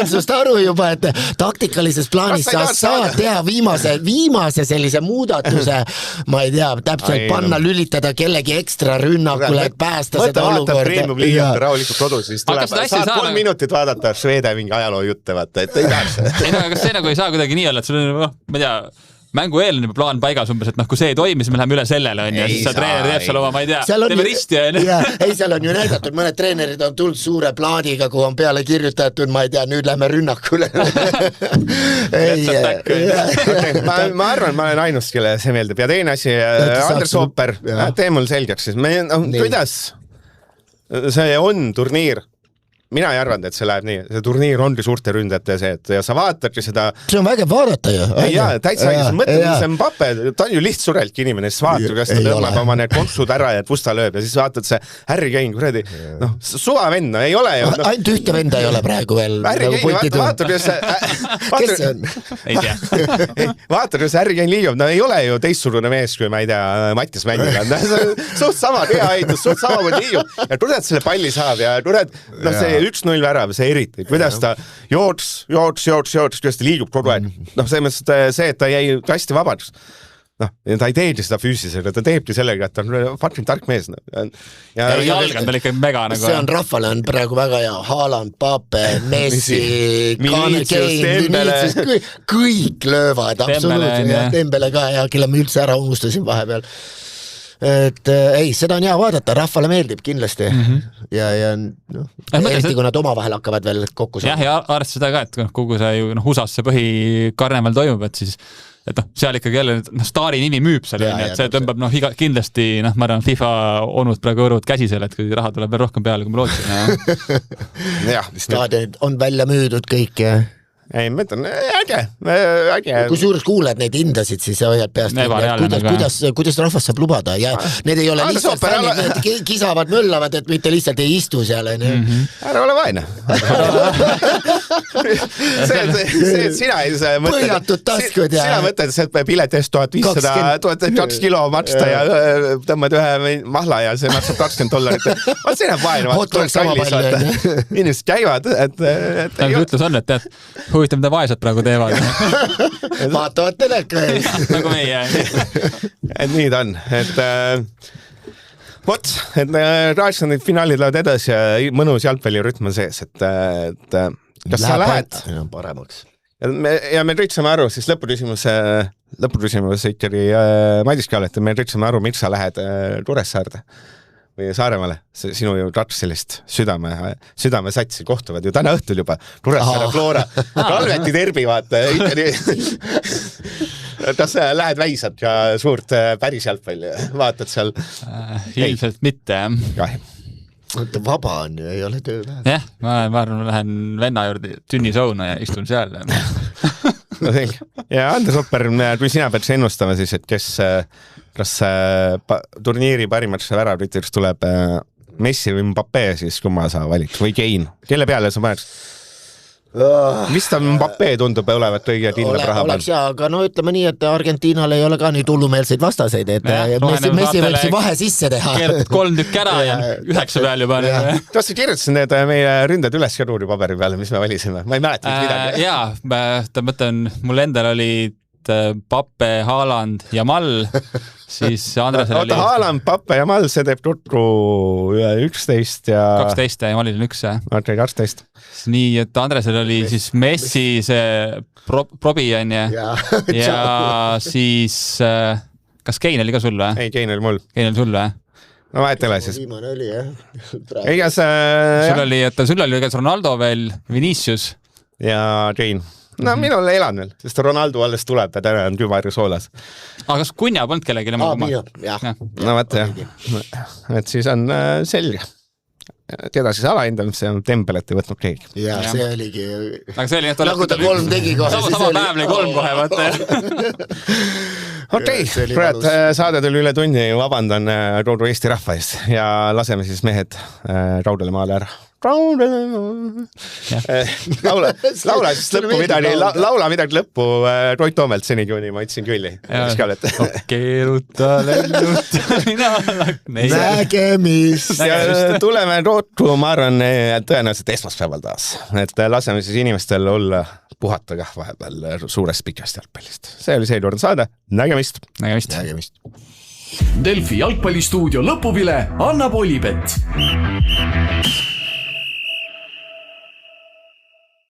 sust aru juba, et taktikalises plaanis sa saad teha viimase sellise muudatuse, ma ei tea, täpselt panna, lülitada kellegi ekstra rünnakule, et päästa seda olukorda. Premium liigilt rahulikult kodus, siis tuleb, saad 3 minutit vaadata Šveede mingi ajaloo jutte, vaata, et ei tahaks. Kas see nagu ei saa kuidagi nii olla, et sul on, ma ei tea, mängu eelne plaan paigas umbes, et kui see ei toimi, siis me läheme üle sellele, ja siis see treener teeb seal oma, ma ei tea, teeme risti. Ei, seal on ju näidatud, mõned treenerid on tulnud suure plaaniga, kuhu on peale kirjutatud, ma ei tea, nüüd lähme rünnakule. Ma arvan, ma olen ainus, kelle see meeldib. Ja teine asi, Andres Hopper, tee mul selgeks siis. Kuidas see on turniir? Mina ei arvanud, et see läheb nii. See turniir ongi suurte ründajate see, et ja sa vaatadki seda... See on vägev vaadata ju. Jaa, täitsa õigus. Mõtled, see on Pape, ta on ju lihtsureltki inimene, siis vaatad, kas ta tõmbab oma need konksud ära ja pusta lööb ja siis vaatad see Harry Kane, kuradi, suva vend, ei ole ju. Ainult ühte venda ei ole praegu veel. Harry Kane, vaatad, kes see on? Ei tea. Vaatad, kes Harry Kane liigub, ei ole ju teistsugune mees, kui ma ei tea, Mattias Männiga. Suht sama kehaaitus, suht sama kui liigub ja kurat selle palli saab ja kurat, see 1-0 värav, see eriti, kuidas ta jooks, kuidas ta liigub kogu aeg. See, et ta jäi hästi vabadus. Ta ei teegi seda füüsisele, ta teebki sellega, et ta on fucking tark mees. Jalg on tal ikka mega nagu. See on rahvale on praegu väga hea. Haaland, Pape, Messi, Kane, kõik löövad, absoluutselt. Dembele ka, kelle me üldse ära unustasin vahepeal. et ei, seda on hea vaadata, rahvale meeldib kindlasti ja noh, eriti kui nad omavahel hakkavad veel kokku saama. Ja arvestada seda ka, et kogu see ju USA-s see põhikarneval toimub, et siis seal ikkagi jälle staari nimi müüb seal, et see tõmbab kindlasti, ma arvan, FIFA onud praegu õrvud käsisel, et kui raha tuleb veel rohkem peale, kui ma lootsin. Staadionid on välja müüdud kõik ja ei, ma ütlen, äge. Kui suures kuuled neid hindasid, siis hoiad peast, kuidas rahvas saab lubada ja need ei ole lihtsalt fännid, need kisavad, möllavad, et mitte lihtsalt ei istu seal. Ära ole vaene. See, et sina ei mõtled. Põhjatud taskud ja. Sina mõtled, et pileti eest 1500 kilo maksta ja tõmbad ühe mahla ja see maksab $20. See näeb vaene. Hotdog sama palju. Inimesed käivad, et ütlus on, et huvitav, mida vaesed praegu teevad. Vaatavad teleka. Nagu meie. Et nii ta on, et raadionid finaalid lähevad edasi ja mõnus jalgpallirütm on sees, et kas sa lähed? Paremaks. Ja me rütsame aru, siis lõpuküsimus ikkagi Madis Kaalet, me rütsame aru, miks sa lähed Kuressaarde või Saaremaale, sinu ju kaks sellist südamesatsi kohtuvad ju täna õhtul juba. Kuressaare Flora, Kalveti derbi, vaata. Kas lähed väisad ja suurt päris jalgpalli, vaatad seal? Ilmselt mitte, jah. Vaba on ju, ei ole töö vähe. Jah, ma arvan, lähen venna juurde tünnisauna ja istun seal. No selge. Ja Andres Opper, kui sina peaks ennustama siis, et kas turniiri parimaks väravütiriks tuleb Messi või Mbappé, siis kumma sa valid või Kane? Kelle peale sa paneks? Mis ta Mbappé tundub olevat õige kindlab raha peal? Oleks aga no ütleme nii, et Argentiinal ei ole ka nii tullumeelseid vastaseid, et Messi võib see vahe sisse teha. Keerad 3 tükk ära ja 9 peal juba. Kas sa kirjutasid need meie ründed üles kaduuripaberi peale, mis me valisime? Ma ei mäleta midagi. Jaa, ta mõtlen, mul endal oli Pappe, Haaland ja Mall, siis Andresel oli... Haaland, Pappe ja Mall, see teeb kokku 11 ja... 12 ja Mallil on 1. Okei, 12. Nii, et Andresel oli siis Messi see probi on ja siis... Kas Kane oli ka sul või? Ei, Kane oli mul. Kane oli sul või? No vahet ei ole siis. Viimane oli, jah. Sul oli Ronaldo veel, Vinicius. Ja Kane. No minul ei elan veel, sest Ronaldo alles tuleb ja täna on kübar ja soolas. Aga kas Kunja polnud kellegi? Jah. No vaat jah. Et siis on selge. Teda siis alahindanud, see on tembel, et ei võtnud keegi. Ja see oligi... Aga see oli... Nagu ta 3 tegi kohe. Sama päev oli 3 kohe, vaata. Okei, kurat, saade tuli üle tunni, vabandan Raudu Eesti rahva eest ja laseme siis mehed Raudule maale ära. Laula siis lõppu midagi, laula midagi lõppu Roit Toomelt seni, kuni ma ütlesin külli. Keeruta, lennuta, mina nägemist. Tuleme Rootu, ma arvan, tõenäoliselt esmaspäeval taas. Et laseme siis inimestel olla puhata kah vahepeal suurest pikast jalgpallist. See oli seekord saade. Nägemist. Delfi jalgpallistuudio lõpuvile annab Olipet.